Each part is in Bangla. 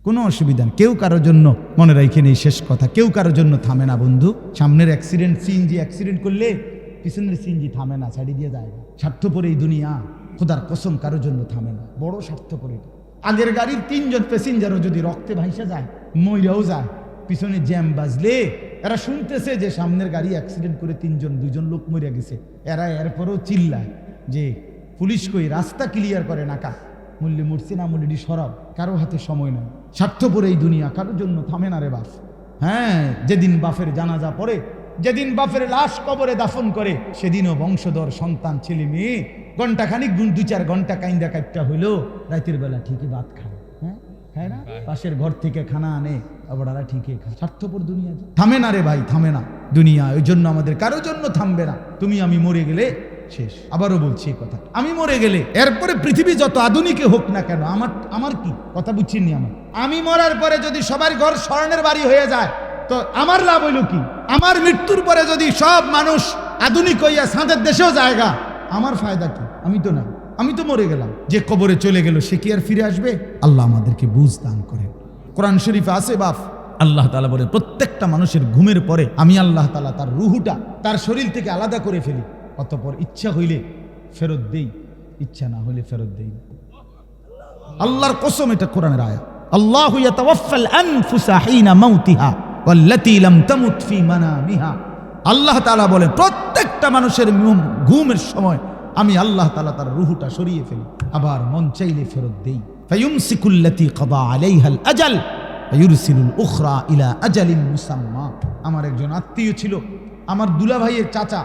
কোনো অসুবিধা নেই। কেউ কারোর জন্য, মনে রাখেন এই শেষ কথা, কেউ কারোর জন্য থামে না বন্ধু। সামনের অ্যাক্সিডেন্ট, সিএনজি অ্যাক্সিডেন্ট করলে পিছনের সিএনজি থামে না, ছাড়ি দিয়ে যায়। স্বার্থপর এই দুনিয়া, খোদার কসম কারোর জন্য থামে না, বড় স্বার্থপর এটা। আগের গাড়ির 3 জন প্যাসেঞ্জারও যদি রক্তে ভাইসা যায়, মইরাও যায়, পিছনে জ্যাম বাজলে এরা শুনতেছে যে সামনের গাড়ি অ্যাক্সিডেন্ট করে 2জন লোক মরে গেছে, এরা এরপরও চিল্লায় যে পুলিশ কই, রাস্তা ক্লিয়ার করে নাকা, মূল্যে মরছে না মূল্যটি সরাব। কারো হাতে সময় নাই, স্বার্থপর এই দুনিয়া, কারোর জন্য থামে না রে বাপ। হ্যাঁ, যেদিন বাপের জানাজা পড়ে, যেদিন বাপের লাশ কবরে দাফন করে, সেদিনও বংশধর সন্তান ছেলে মেয়ে ঘন্টাখানিক 2-4 ঘন্টা কাইন্দা কাইটটা হইলো, রাতের বেলা ঠিকই ভাত খায়। হ্যাঁ, খায় না? পাশের ঘর থেকে খানা আনে, আবার ওরা ঠিকই খায়। স্বার্থপর দুনিয়া, থামে না রে ভাই, থামে না দুনিয়া। ওই জন্য আমাদের কারোর জন্য থামবে না। তুমি আমি মরে গেলে শেষ। আবারও বলছি এই কথা, আমি মরে গেলে এরপরে পৃথিবী যত আধুনিকে হোক না কেন, আমার কি কথা বুঝছেননি? আমি মরার পরে যদি সবার ঘর স্বর্ণের বাড়ি হয়ে যায়, তো আমার লাভ হইল কি? আমার মৃত্যুর পরে যদি সব মানুষ আধুনিক হইয়া সাঁদের দেশেও জায়গা, আমার ফায়দা কি? আমি তো না, আমি তো মরে গেলাম। যে কবরে চলে গেল সে কি আর ফিরে আসবে? আল্লাহ আমাদেরকে বুঝ দান করেন। কোরআন শরীফে আছে বাপ, আল্লাহ তাআলা বলে প্রত্যেকটা মানুষের ঘুমের পরে আমি আল্লাহ তাআলা তার রুহুটা তার শরীর থেকে আলাদা করে ফেলি, অতঃপর ইচ্ছা হইলে ফেরত দেই, ইচ্ছা না হইলে ফেরত দেই। আল্লাহর কসম, এটা কোরআনের আয়াত। আল্লাহু ইয়াতাওয়াফাল আনফুসা হিনা মাউতিহা ওয়াল্লাতী লাম তামুত ফি মানামিহা। আল্লাহ তাআলা বলেন প্রত্যেকটা মানুষের ঘুমের সময় আমি আল্লাহ তাআলা তার রুহুটা সরিয়ে ফেলি, আবার মন চাইলে ফেরত দেই। ফায়ুমসিকুল্লাতী কাদা আলাইহাল আজাল ওয়ায়ুরসিলুল উখরা ইলা আজালিন মুসাম্মা। আমার একজন আত্মীয় ছিল, আমার দুলা ভাইয়ের চাচা,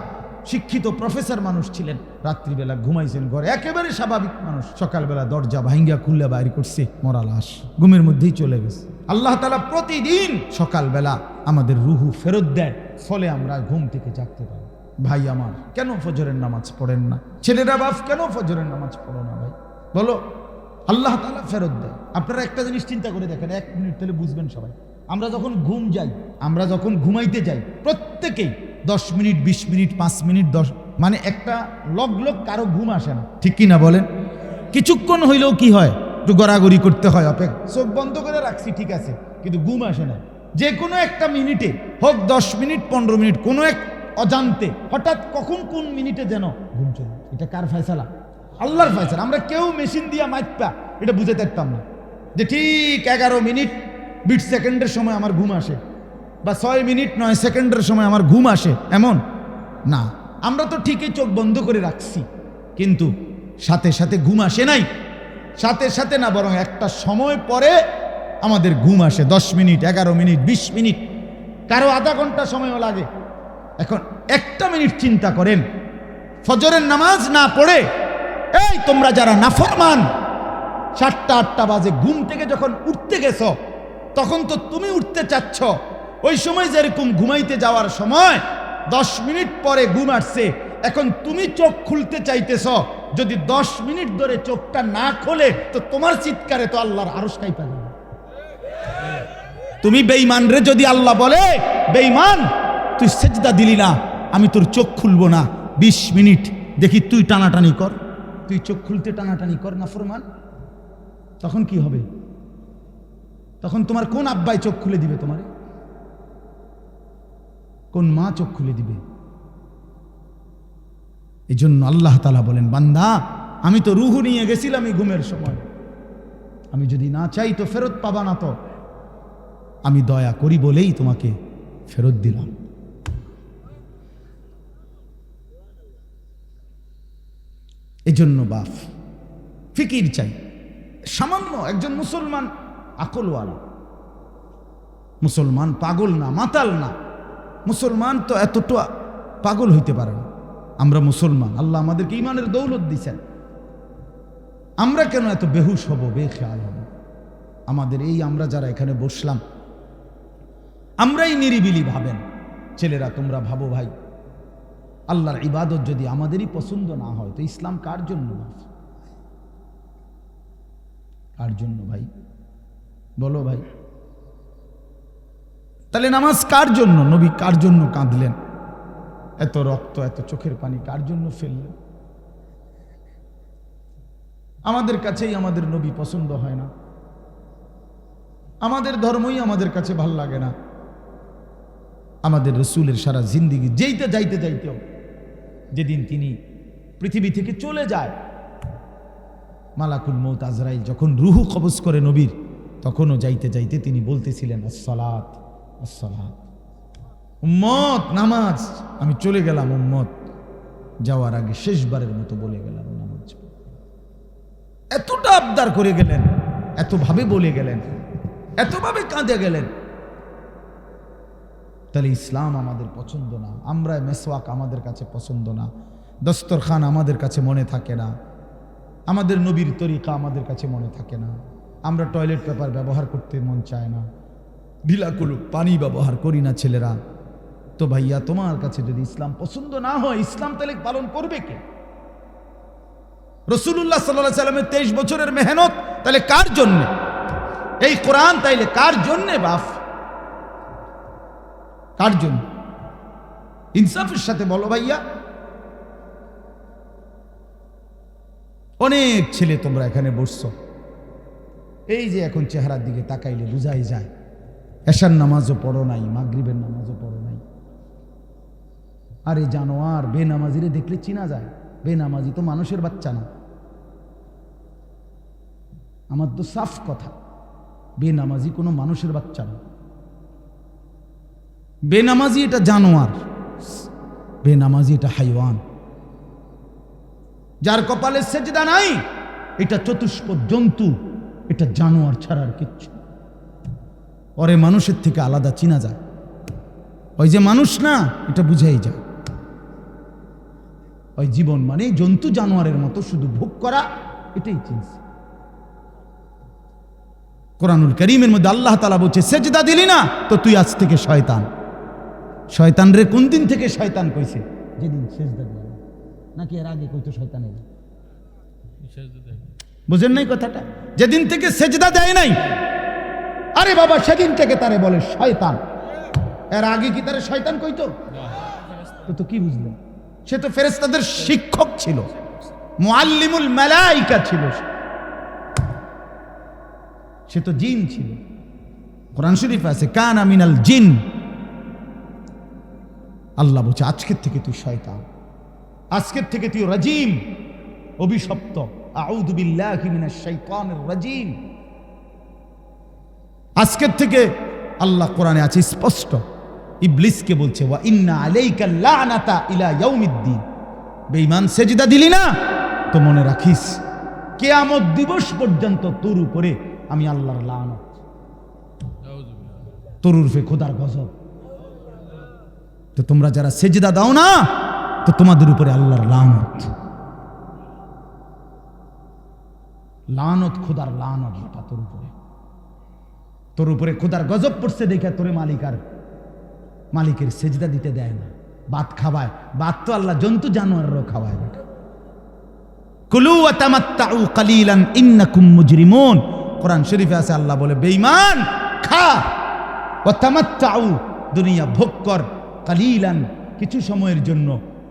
শিক্ষিত প্রফেসর মানুষ ছিলেন। রাত্রিবেলা ঘুমাইছেন ঘরে, একেবারে স্বাভাবিক মানুষ। সকালবেলা দরজা ভাঙ্গা খুললে বাইরে করছে মরা লাশ, ঘুমের মধ্যেই চলে গেছে। আল্লাহ তাআলা প্রতিদিন সকালবেলা আমাদের রুহু ফেরত দেয়, ফলে আমরা ঘুম থেকে জাগতে পারি। ভাই আমার, কেন ফজরের নামাজ পড়েন না? ছেলেরা বাপ, কেন ফজরের নামাজ পড়ো না ভাই? বলো, আল্লাহ তাআলা ফেরত দেয়। আপনারা একটা জিনিস চিন্তা করে দেখেন, 1 মিনিট তাহলে বুঝবেন সবাই। আমরা যখন ঘুম যাই, আমরা যখন ঘুমাইতে যাই, প্রত্যেকেই 10 মিনিট, 20 মিনিট, 5 মিনিট, 10, মানে একটা লগ কারো ঘুম আসে না, ঠিক কি না বলেন? কিছুক্ষণ হইলেও কি হয়, একটু গড়াগড়ি করতে হয়, চোখ বন্ধ করে রাখছি ঠিক আছে, কিন্তু ঘুম আসে না। যে কোনো একটা মিনিটে হোক, 10 মিনিট, 15 মিনিট, কোনো এক অজান্তে হঠাৎ কখন কোন মিনিটে যেন ঘুম চলে। এটা কার ফয়সালা? আল্লাহর ফয়সালা। আমরা কেউ মেশিন দিয়া মাইপা এটা বুঝে থাকতাম না যে ঠিক 11 মিনিট 20 সেকেন্ডের সময় আমার ঘুম আসে, বা 6 মিনিট 9 সেকেন্ডের সময় আমার ঘুম আসে, এমন না। আমরা তো ঠিকই চোখ বন্ধ করে রাখছি, কিন্তু সাথে সাথে ঘুম আসে নাই। সাথে সাথে না, বরং একটা সময় পরে আমাদের ঘুম আসে। 10 মিনিট, 11 মিনিট, 20 মিনিট, কারো আধা ঘন্টা সময়ও লাগে। এখন 1 মিনিট চিন্তা করেন, ফজরের নামাজ না পড়ে, এই তোমরা যারা নাফরমান, 7টা 8টা বাজে ঘুম থেকে যখন উঠতে গেছো, তখন তো তুমি উঠতে চাচ্ছ, ওই সময় যেরকম ঘুমাইতে যাওয়ার সময় 10 মিনিট পরে ঘুম আসছে, এখন তুমি চোখ খুলতে চাইতেছ। যদি 10 মিনিট ধরে চোখটা না খোলে, তো তোমার চিৎকারে তো আল্লাহর আরশ কাঁপা যাবে। তুমি বেঈমান রে, যদি আল্লাহ বলে বেঈমান তুই সেজদা দিলি না, আমি তোর চোখ খুলবো না, 20 মিনিট দেখি তুই টানাটানি কর, তুই চোখ খুলতে টানাটানি কর নাফরমান, তখন কি হবে? তখন তোমার কোন আব্বাই চোখ খুলে দিবে? তোমারে কোন মা চোখ খুলে দিবে? এই জন্য আল্লাহ তাআলা বলেন, বান্দা আমি তো রুহু নিয়ে গেছিলাম এই ঘুমের সময়, আমি যদি না চাই তো ফেরত পাবা না, তো আমি দয়া করি বলেই তোমাকে ফেরত দিলাম। এই জন্য বাপ ফিকির চাই। সামান্য একজন মুসলমান আকলওয়ালা মুসলমান, পাগল না, মাতাল না। মুসলমান তো এতটা পাগল হইতে পারে না। আমরা মুসলমান, আল্লাহ আমাদেরকে ঈমানের দৌলত দিয়েছেন। আমরা কেন এত বেহুশ হব, বেখেয়াল হব? আমাদের এই আমরা যারা এখানে বসলাম, আমরাই নিরিবিলি ভাবেন। ছেলেরা তোমরা ভাবো ভাই, আল্লাহর ইবাদত যদি আমাদেরই পছন্দ না হয়, তো ইসলাম কার জন্য? কার জন্য ভাই? বলো ভাই। তাহলে নামাজ কার জন্য? নবী কার জন্য কাঁদলেন? এত রক্ত, এত চোখের পানি কার জন্য ফেললেন? আমাদের কাছেই আমাদের নবী পছন্দ হয় না, আমাদের ধর্মই আমাদের কাছে ভাল লাগে না। আমাদের রসুলের সারা জিন্দিগি যেইতে যাইতে যাইতেও যেদিন তিনি পৃথিবী থেকে চলে যায়, মালাকুল মউত আজরাইল যখন রুহু কবজ করে নবীর, তখনও যাইতে যাইতে তিনি বলতেছিলেন আসসালাত আসসালাত, উম্মত নামাজ। আমি চলে গেলাম উম্মত, যাওয়ার আগে শেষবারের মতো বলে গেলাম নামাজ। এতটা আবদার করে গেলেন, এতভাবে বলে গেলেন, এতভাবে কাঁদে গেলেন। তাহলে ইসলাম আমাদের পছন্দ না, আমরা মেসওয়াক আমাদের কাছে পছন্দ না, দস্তরখান আমাদের কাছে মনে থাকে না, আমাদের নবীর তরিকা আমাদের কাছে মনে থাকে না, আমরা টয়লেট পেপার ব্যবহার করতে মন চায় না, ঢিলাকুলু পানি ব্যবহার করি না ছেলেরা। তো ভাইয়া, তোমার কাছে যদি ইসলাম পছন্দ না হয়, ইসলাম তাহলে পালন করবে কে? রাসূলুল্লাহ সাল্লাল্লাহু আলাইহি সাল্লামের 23 বছরের মেহনত তাহলে কার জন্য? এই কোরআন তাইলে কার জন্য বাপ? কার জন্য? ইনসাফের সাথে বলো ভাইয়া। অনেক ছেলে তোমরা এখানে বসছো, এই যে এখন চেহারার দিকে তাকাইলে বুঝাই যায় এশার নামাজও পড়ো নাই, মাগরিবের নামাজও পড়ো নাই। আরে জানোয়ার, বেনামাজিরে দেখলে চিনা যায়। বেনামাজি তো মানুষের বাচ্চা না। আমার তো সাফ কথা, বেনামাজি কোনো মানুষের বাচ্চা না। বেনামাজি এটা জানোয়ার, বেনামাজি এটা হাইওয়ান। যার কপালে সেজদা নাই এটা চতুষ্পদ জন্তু, এটা জানোয়ার ছাড়ার কিচ্ছু। ওরে মানুষের থেকে আলাদা চিনা যায়। ওই যে মানুষ না, এটা বুঝাই যায়। ওই জীবন মানে জন্তু জানোয়ারের মতো শুধু ভোগ করা, এটাই চিনছে। কোরআনুল কারীমের মধ্যে আল্লাহ তাআলা বলছে, সেজদা দিলি না তো তুই আজ থেকে শয়তান। শয়তান রে কোন দিন থেকে শয়তান কইছে? যেদিন সেজদা দিল। নাকি এর আগে কইতো শয়তানের? বুঝেন নাই কথাটা? যেদিন থেকে সেজদা দেয় নাই, আরে বাবা সেদিন থেকে তারে বলে শয়তান। এর আগে কি তারে শয়তান কইতো? তো কি বুঝলেন? সে তো ফেরেশতাদের শিক্ষক ছিল, মুআল্লিমুল মালাইকা ছিল, সে তো জিন ছিল। কোরআন শরীফে আছে কানা মিনাল জিন। আল্লাহ বলছে আজকের থেকে তুই শয়তান, আজকের থেকে তুই রাজিম, অভিশপ্ত। আউযু বিল্লাহি মিনাশ শাইতানির রাজিম। আজকের থেকে আল্লাহ কোরআনে আছে স্পষ্ট, ইবলিসকে বলছে ওয়া ইন্না আলাইকা লানাতা ইলা ইয়াউমিদ্দিন। বেঈমান, সেজদা দিলি না তো মনে রাখিস কিয়ামত দিবস পর্যন্ত তোর উপরে আমি আল্লাহর লানত, তোর উরফে খোদার গজব। তো তোমরা যারা সেজদা দাও না, তো তোমাদের উপরে আল্লাহর লানত, লানত, খোদার লানত তোর উপরে। তোর উপরে খোদার গজব পড়ছে দেখে তোরে মালিকের সেজদা দিতে দেয় না, ভাত খাওয়ায়। ভাত তো আল্লাহ জন্তু জানোয়ারও খাওয়ায়। কুলু ওয়া তামাত্তাউ কালিলান ইন্নাকুম মুজরিমুন। কোরআন শরীফে আছে আল্লাহ বলে বেঈমান খা, ওয়া তামাত্তাউ দুনিয়া ভোগ কর, কালিলান কিছু সময়ের জন্য,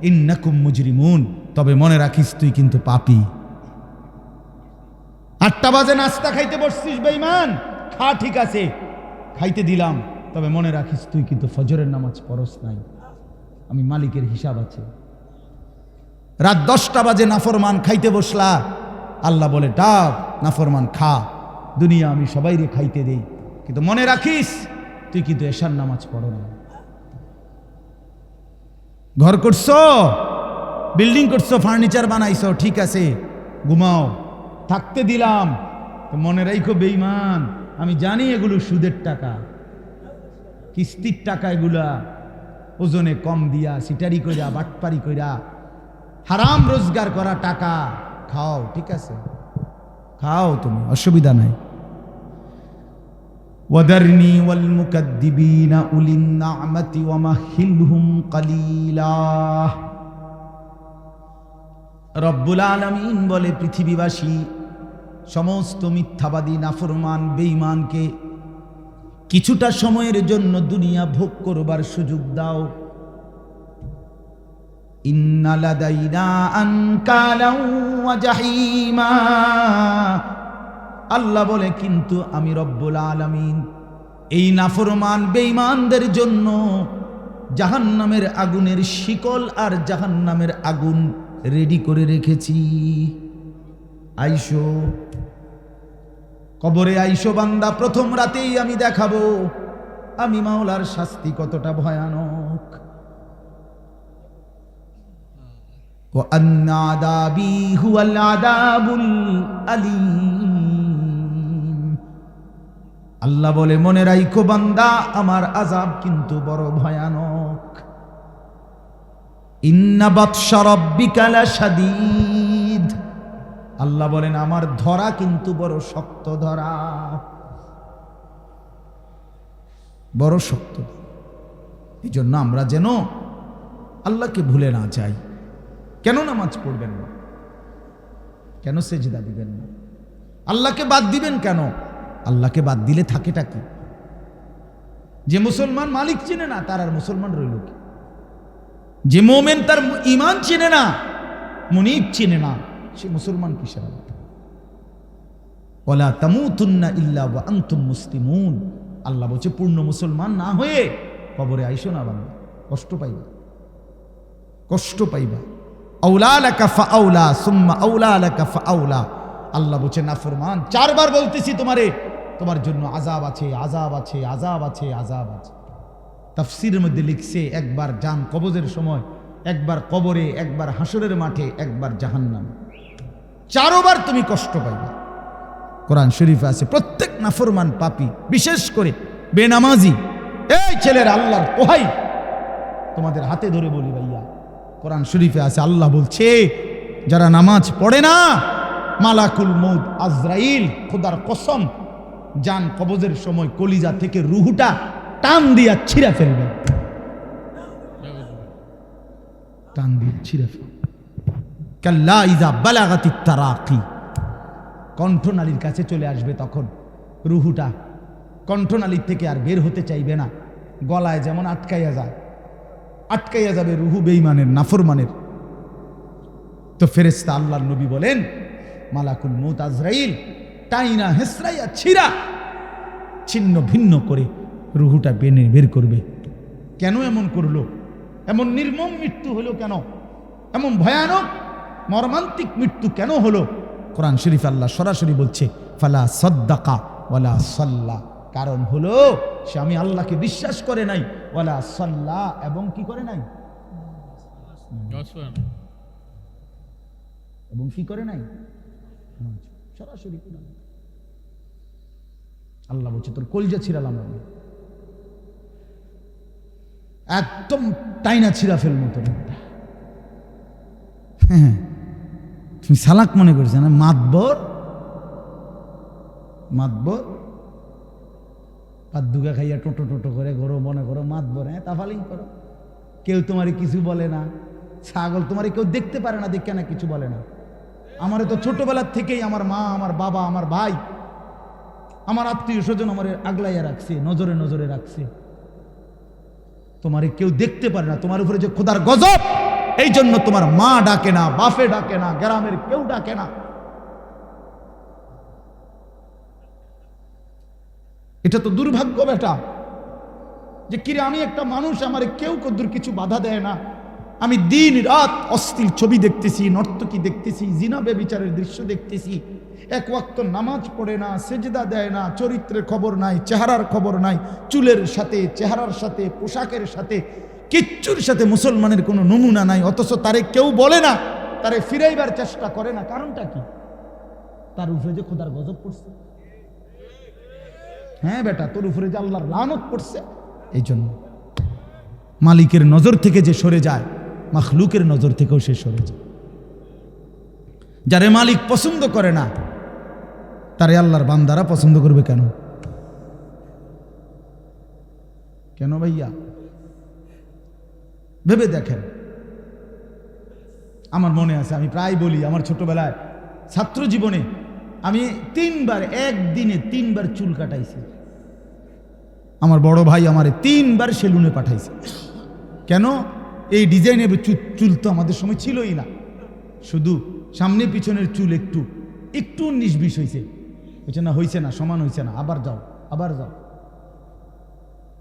ইন্নাকুম মুজরিমুন তবে মনে রাখিস তুই কিন্তু পাপী। 8টা বাজে নাস্তা খাইতে বসছিস বেঈমান, খা, ঠিক আছে খাইতে দিলাম, তবে মনে রাখিস তুই কিন্তু ফজরের নামাজ পড়স নাই, আমি মালিকের হিসাব আছে। রাত 10টা বাজে নাফরমান খাইতে বসলা, আল্লাহ বলে ডাক নাফরমান খা, দুনিয়া আমি সবাইরে খাইতে দেই, কিন্তু মনে রাখিস তুই কিন্তু এশার নামাজ পড়ো না। ঘর করছো, বিল্ডিং করছো, ফার্নিচার বানাইছো, ঠিক আছে ঘুমাও, থাকতে দিলাম, তো মনে রাখো বেঈমান আমি জানি এগুলো সুদের টাকা, কিস্তির টাকা, এগুলা ওজনে কম দিয়া, সিটারি কইরা, বাটপারি কইরা, হারাম রোজগার করা টাকা। খাও, ঠিক আছে খাও, তুমি অসুবিধা নাই। ওয়াদারনি ওয়াল মুকাদ্দিবিনা উলিন নি'মাতি ওয়া মাহিলহুম কালিলা। রব্বুল আলামিন বলে পৃথিবীবাসী সমস্ত মিথ্যাবাদী নাফরমান বেঈমানকে কিছুটা সময়ের জন্য দুনিয়া ভোগ করবার সুযোগ দাও। ইন্না লাদাইনা আনকালাও ওয়া জাহিমা, আল্লাহ বলে কিন্তু আমি রব্বুল আলামিন এই নাফরমান বেঈমানদের জন্য জাহান্নামের আগুনের শিকল আর জাহান্নামের আগুন রেডি করে রেখেছি। আইসো কবরে, আইসো বান্দা, প্রথম রাতেই আমি দেখাবো আমি মাওলার শাস্তি কতটা ভয়ানক। ওয়া আন্না আযাবি হুয়াল আযাবুল আলীম। আল্লাহ বলে মনে রাখো বান্দা, আমার আযাব কিন্তু বড় ভয়ানক। ইন্না বাতশা রাব্বিকা লাশাদীদ। আল্লাহ বলেন আমার ধরা কিন্তু বড় শক্ত ধরা, বড় শক্ত। এই জন্য আমরা যেন আল্লাহকে ভুলে না যাই। কেন নামাজ পড়বেন না? কেন সেজদা দিবেন না? আল্লাহকে বাদ দিবেন কেন? আল্লাহকে বাদ দিলে থাকেটা কি? যে মুসলমান মালিক চিনে না তার আর মুসলমান রইল কি? যে মোমেন তার ঈমান চিনে না, মুনিব চিনে না, সে মুসলমান কিসের? ওয়ালা তামুতুন্না ইল্লা ওয়া আনতুম মুসলিমুন। আল্লাহ বলছে পূর্ণ মুসলমান না হয়ে কবরে আইসো না বান্দা, কষ্ট পাইবা, কষ্ট পাইবা। আউলা লাকা ফাআউলা সুম্মা আউলা লাকা ফাআউলা। আল্লাহ বলছে নাফরমান, চারবার বলতেছি তোমারে, তোমার জন্য আযাব আছে, আযাব আছে, আযাব আছে, আযাব আছে। তাফসীরের মধ্যে লিখছে একবার জান কবজের সময়, একবার কবরে, একবার হাসরের মাঠে, একবার জাহান্নামে, চারবার তুমি কষ্ট পাইবে। কোরআন শরীফে আছে প্রত্যেক নাফরমান পাপী, বিশেষ করে বেনামাজি, এই ছেলের আল্লাহর পোহাই, তোমাদের হাতে ধরে বলি ভাইয়া, কোরআন শরীফে আছে আল্লাহ বলছে যারা নামাজ পড়ে না, মালাকুল মউত আজরাইল খোদার কসম জান কবজের সময় কলিজা থেকে রুহুটা টান দিয়া ছিঁড়া ফেলবে, টান দিয়ে ছিঁড়া ফেলবে। কাল্লা ইযা বালাগাতিত তারাকি, কণ্ঠনালীর কাছে চলে আসবে তখন রুহুটা, কণ্ঠনালীর থেকে আর বের হতে চাইবে না, গলায় যেমন আটকাইয়া যায়, আটকাইয়া যাবে রুহু বেঈমানের, নাফরমানের। তো ফেরেশতা আল্লাহর নবী বলেন মালাকুল মউত আজরাইল টাইনা হেসরাইয়া ছিঁড়া ছিন্ন ভিন্ন করে রুহুটা বের করবে। কেন এমন করলো? এমন নির্মম মৃত্যু হলো কেন? এমন ভয়ানক মর্মান্তিক মৃত্যু কেন হলো? কোরআন শরীফ আল্লাহ সরাসরি বলছে ফালা সাদ্দাকা ওয়ালা সাল্লা। কারণ হলো সে আমি আল্লাহকে বিশ্বাস করে নাই, ওয়ালা সাল্লা, এবং কি করে নাই, এবং কি করে নাই, সরাসরি আল্লাহ বলছে তোর কলজা ছিড়ালাম আমি, একদম টাইনা ছিঁড়া ফেলবো তোর। হ্যাঁ, তুমি সালাক মনে করছো না? মাতবর, মাতবর পাত দুগা খাইয়া টোটো টোটো করে ঘরো মনে করো মাতবর, হ্যাঁ তাফালিং করো, কেউ তোমারে কিছু বলে না। ছাগল তোমারে কেউ দেখতে পারে না, দেখে না কিছু বলে না। আমারে তো ছোটবেলার থেকেই আমার মা, আমার বাবা, আমার ভাই, আমার আত্মীয় স্বজন আমার আগলাইয়া রাখছে, নজরে নজরে রাখছে। তোমারে কেউ দেখতে পারে না, তোমার উপরে যে খোদার গজব, এই জন্য তোমার মা ডাকে না, বাপে ডাকে না, গ্রামের কেউ ডাকে না। এটা তো দুর্ভাগ্য বেটা, যে কিরে আমি একটা মানুষ, আমার কেউ কদ্দুর কিছু বাধা দেয় না, আমি দিন রাত অশ্লীল ছবি দেখতেছি, নর্তকী দেখতেছি, জিনা ব্যভিচারের দৃশ্য দেখতেছি, এক ওয়াক্ত নামাজ পড়ে না, সেজদা দেয় না, চরিত্রের খবর নাই, চেহারার খবর নাই, চুলের সাথে, চেহারার সাথে, পোশাকের সাথে, কিচ্ছুর সাথে মুসলমানের কোনো নমুনা নাই, অথচ তারে কেউ বলে না, তারে ফিরাইবার চেষ্টা করে না। কারণটা কি? তার উপরে যে খোদার গজব পড়ছে। হ্যাঁ বেটা, তোর উপরে যে আল্লাহর লানত পড়ছে, এই জন্য মালিকের নজর থেকে যে সরে যায়, মাখলুকের নজর থেকেও সে সরে যায়। যারে মালিক পছন্দ করে না, তারে আল্লাহর বান্দারা পছন্দ করবে কেন? কেন ভাইয়া? ভেবে দেখেন। আমার মনে আছে, আমি প্রায় বলি, আমার ছোটবেলায় ছাত্র জীবনে আমি একদিনে তিনবার চুল কাটাইছি। আমার বড় ভাই আমারে 3 বার সেলুনে পাঠাইছে। কেন? এই ডিজাইনের চুল তো আমাদের সময় ছিলই না, শুধু সামনে পিছনের চুল একটু 19-20 হয়েছে, হয়েছে না, হয়েছে না, সমান হয়েছে না, আবার যাও, আবার যাও,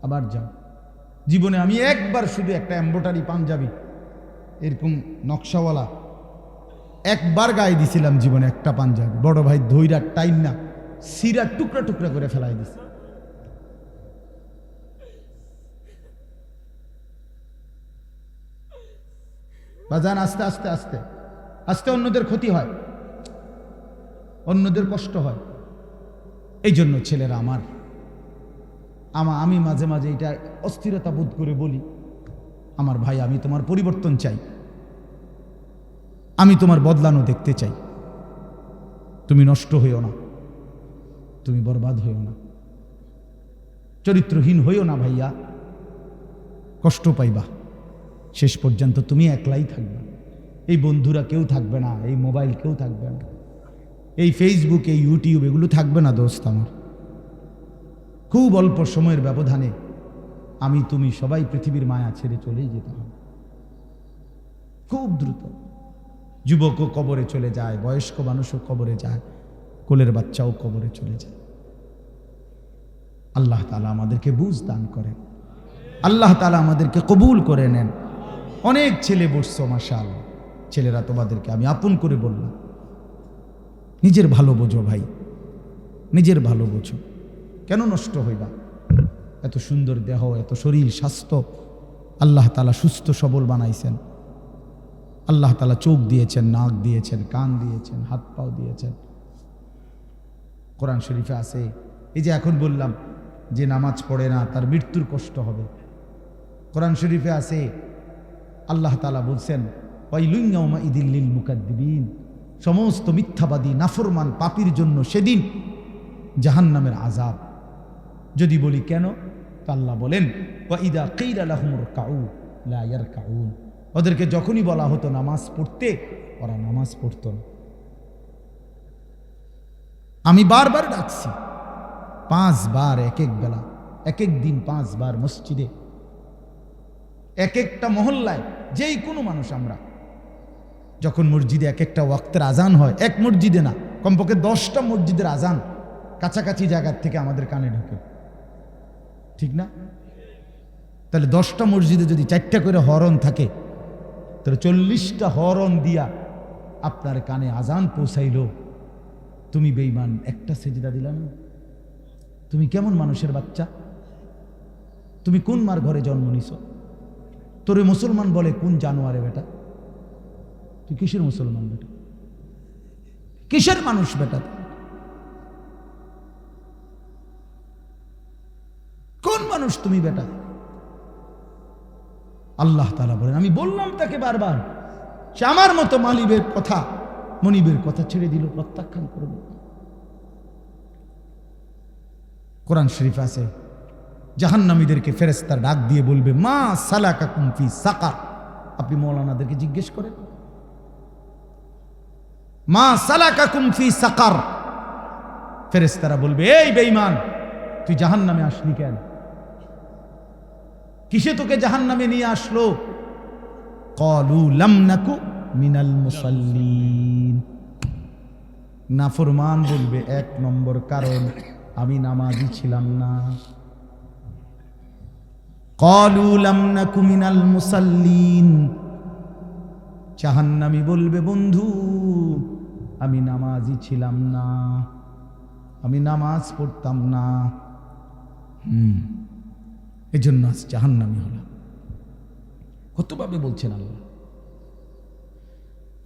আবার যাও। জীবনে আমি একবার শুধু একটা এমব্রয়ডারি পাঞ্জাবি এরকম নকশাওয়ালা একবার গায়ে দিছিলাম জীবনে, একটা পাঞ্জাবি। বড় ভাই ধৈরা টাইম না সিরা টুকরা টুকরা করে ফেলাই দিছে। বাজান আস্তে আস্তে আস্তে আস্তে অন্যদের ক্ষতি হয়, অন্যদের কষ্ট হয়। এই জন্য ছেলেরা আমি মাঝে মাঝে এটা অস্থিরতা বোধ করে বলি, আমার ভাই আমি তোমার পরিবর্তন চাই, আমি তোমার বদলানো দেখতে চাই। তুমি নষ্ট হইও না, তুমি বরবাদ হইও না, চরিত্রহীন হইও না ভাইয়া, কষ্ট পাইবা। শেষ পর্যন্ত তুমি একলাই থাকবে, এই বন্ধুরা কেউ থাকবে না, এই মোবাইল কেউ থাকবে না, এই ফেসবুক এই ইউটিউব এগুলো থাকবে না দোস্ত আমার। খুব অল্প সময়ের ব্যবধানে আমি তুমি সবাই পৃথিবীর মায়া ছেড়ে চলেই যেতে হবে, খুব দ্রুত। যুবকও কবরে চলে যায়, বয়স্ক মানুষও কবরে যায়, কোলের বাচ্চাও কবরে চলে যায়। আল্লাহ তাআলা আমাদেরকে বুঝ দান করেন, আল্লাহ তাআলা আমাদেরকে কবুল করে নেন। অনেক ছেলে বসছো মাশাআল্লাহ, ছেলেরা তোমাদেরকে আমি আপন করে বললাম, নিজের ভালো বোঝো ভাই, নিজের ভালো বোঝো। কেন নষ্ট হইবা? এত সুন্দর দেহ, এত শরীর স্বাস্থ্য আল্লাহ তাআলা সুস্থ সবল বানাইছেন। আল্লাহ তাআলা চোখ দিয়েছেন, নাক দিয়েছেন, কান দিয়েছেন, হাত পাও দিয়েছেন। কোরআন শরীফে আছে, এই যে এখন বললাম যে নামাজ পড়ে না তার মৃত্যুর কষ্ট হবে। কোরআন শরীফে আছে আল্লাহ তাআলা বলছেন ওয়াইলুন ইয়াউমাইযিল লিল মুকাদ্দিবিন, সমস্ত মিথ্যাবাদী নাফরমান পাপীর জন্য সেদিন জাহান্নামের আযাব। যদি বলি কেন, তো আল্লাহ বলেন ওয়াইদা কিলা লাহুমুর কাউ লা ইয়ারকাউন, ওদেরকে যখনই বলা হতো নামাজ পড়তে, ওরা নামাজ পড়তো না। আমি বারবার ডাকছি 5 বার, এক এক বেলা, এক এক দিন 5 বার মসজিদে, এক একটা মহল্লায়, যেই কোনো মানুষ আমরা যখন মসজিদে এক একটা ওয়াক্তের আজান হয়, এক মসজিদে না, কমপক্ষে 10টা মসজিদের আজান কাছাকাছি জায়গার থেকে আমাদের কানে ঢোকে, ঠিক না? তাহলে 10টা মসজিদে যদি 4টা করে হরন থাকে, তাহলে 40টা হরন দিয়া আপনার কানে আজান পৌঁছাইল, তুমি বেঈমান একটা সেজদা দিলা না? তুমি কেমন মানুষের বাচ্চা? তুমি কোন মার ঘরে জন্ম নিছ? তোরে মুসলমান বলে কোন জানোয়ারে বেটা? তুই কিসের মুসলমান বেটা? কিসের মানুষ বেটা? কোন মানুষ তুমি বেটা? আল্লাহ তাআলা বলেন, আমি বললাম তাকে বারবার, সে আমার মতো মালিবের কথা, মনিবের কথা ছেড়ে দিল, প্রত্যাখ্যান করল। কোরআন শরীফ আছে জাহান্নামীদেরকে ফেরেশতার ডাক দিয়ে বলবে মা সালাকাকুম ফি সাকার। আপনি মাওলানাদেরকে জিজ্ঞেস করেন মা সালাকাকুম ফি সাকার, ফেরেশতারা বলবে এই বেঈমান তুই জাহান্নামে আসলি কেন? কিসে তোকে জাহান্নামে নিয়ে আসলো? ক্বালু লাম নাকু মিনাল মুসাল্লিন। নাফরমান বলবে 1 নম্বর কারণ আমি নামাজি ছিলাম না। ক্বালু লাম নাকু মিনাল মুসাল্লিন। জাহান্নামী বলবে বন্ধু আমি নামাজি ছিলাম না, আমি নামাজ পড়তাম না, এজন্য আজ জাহান্নামী হলাম। কতভাবে বলছেন আল্লাহ,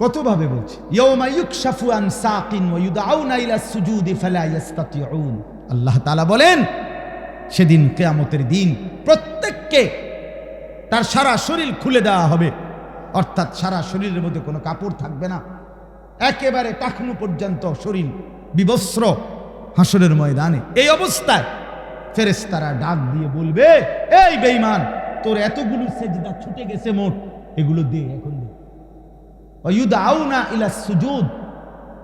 কতভাবে বলছে। ইয়াউমা ইউকশাফু আন সাকিন ওয়া ইউদআউনা ইলা সুজুদি ফালা ইস্তাতিউন। আল্লাহ তাআলা বলেন সেদিন কিয়ামতের দিন প্রত্যেককে তার সারা শরীর খুলে দেওয়া হবে, অর্থাৎ সারা শরীরের মধ্যে কোনো কাপড় থাকবে না, একেবারে টাকনু পর্যন্ত শরীর বিবস্ত্র হাসরের ময়দানে। এই অবস্থায় ফেরেশতারা ডাক দিয়ে বলবে এই বেঈমান তোর এতগুলো সেজদা ছুটে গেছে মোট, এগুলো দে এখন দে। ওয়ায়ুদআউনা ইলা সুজুদ,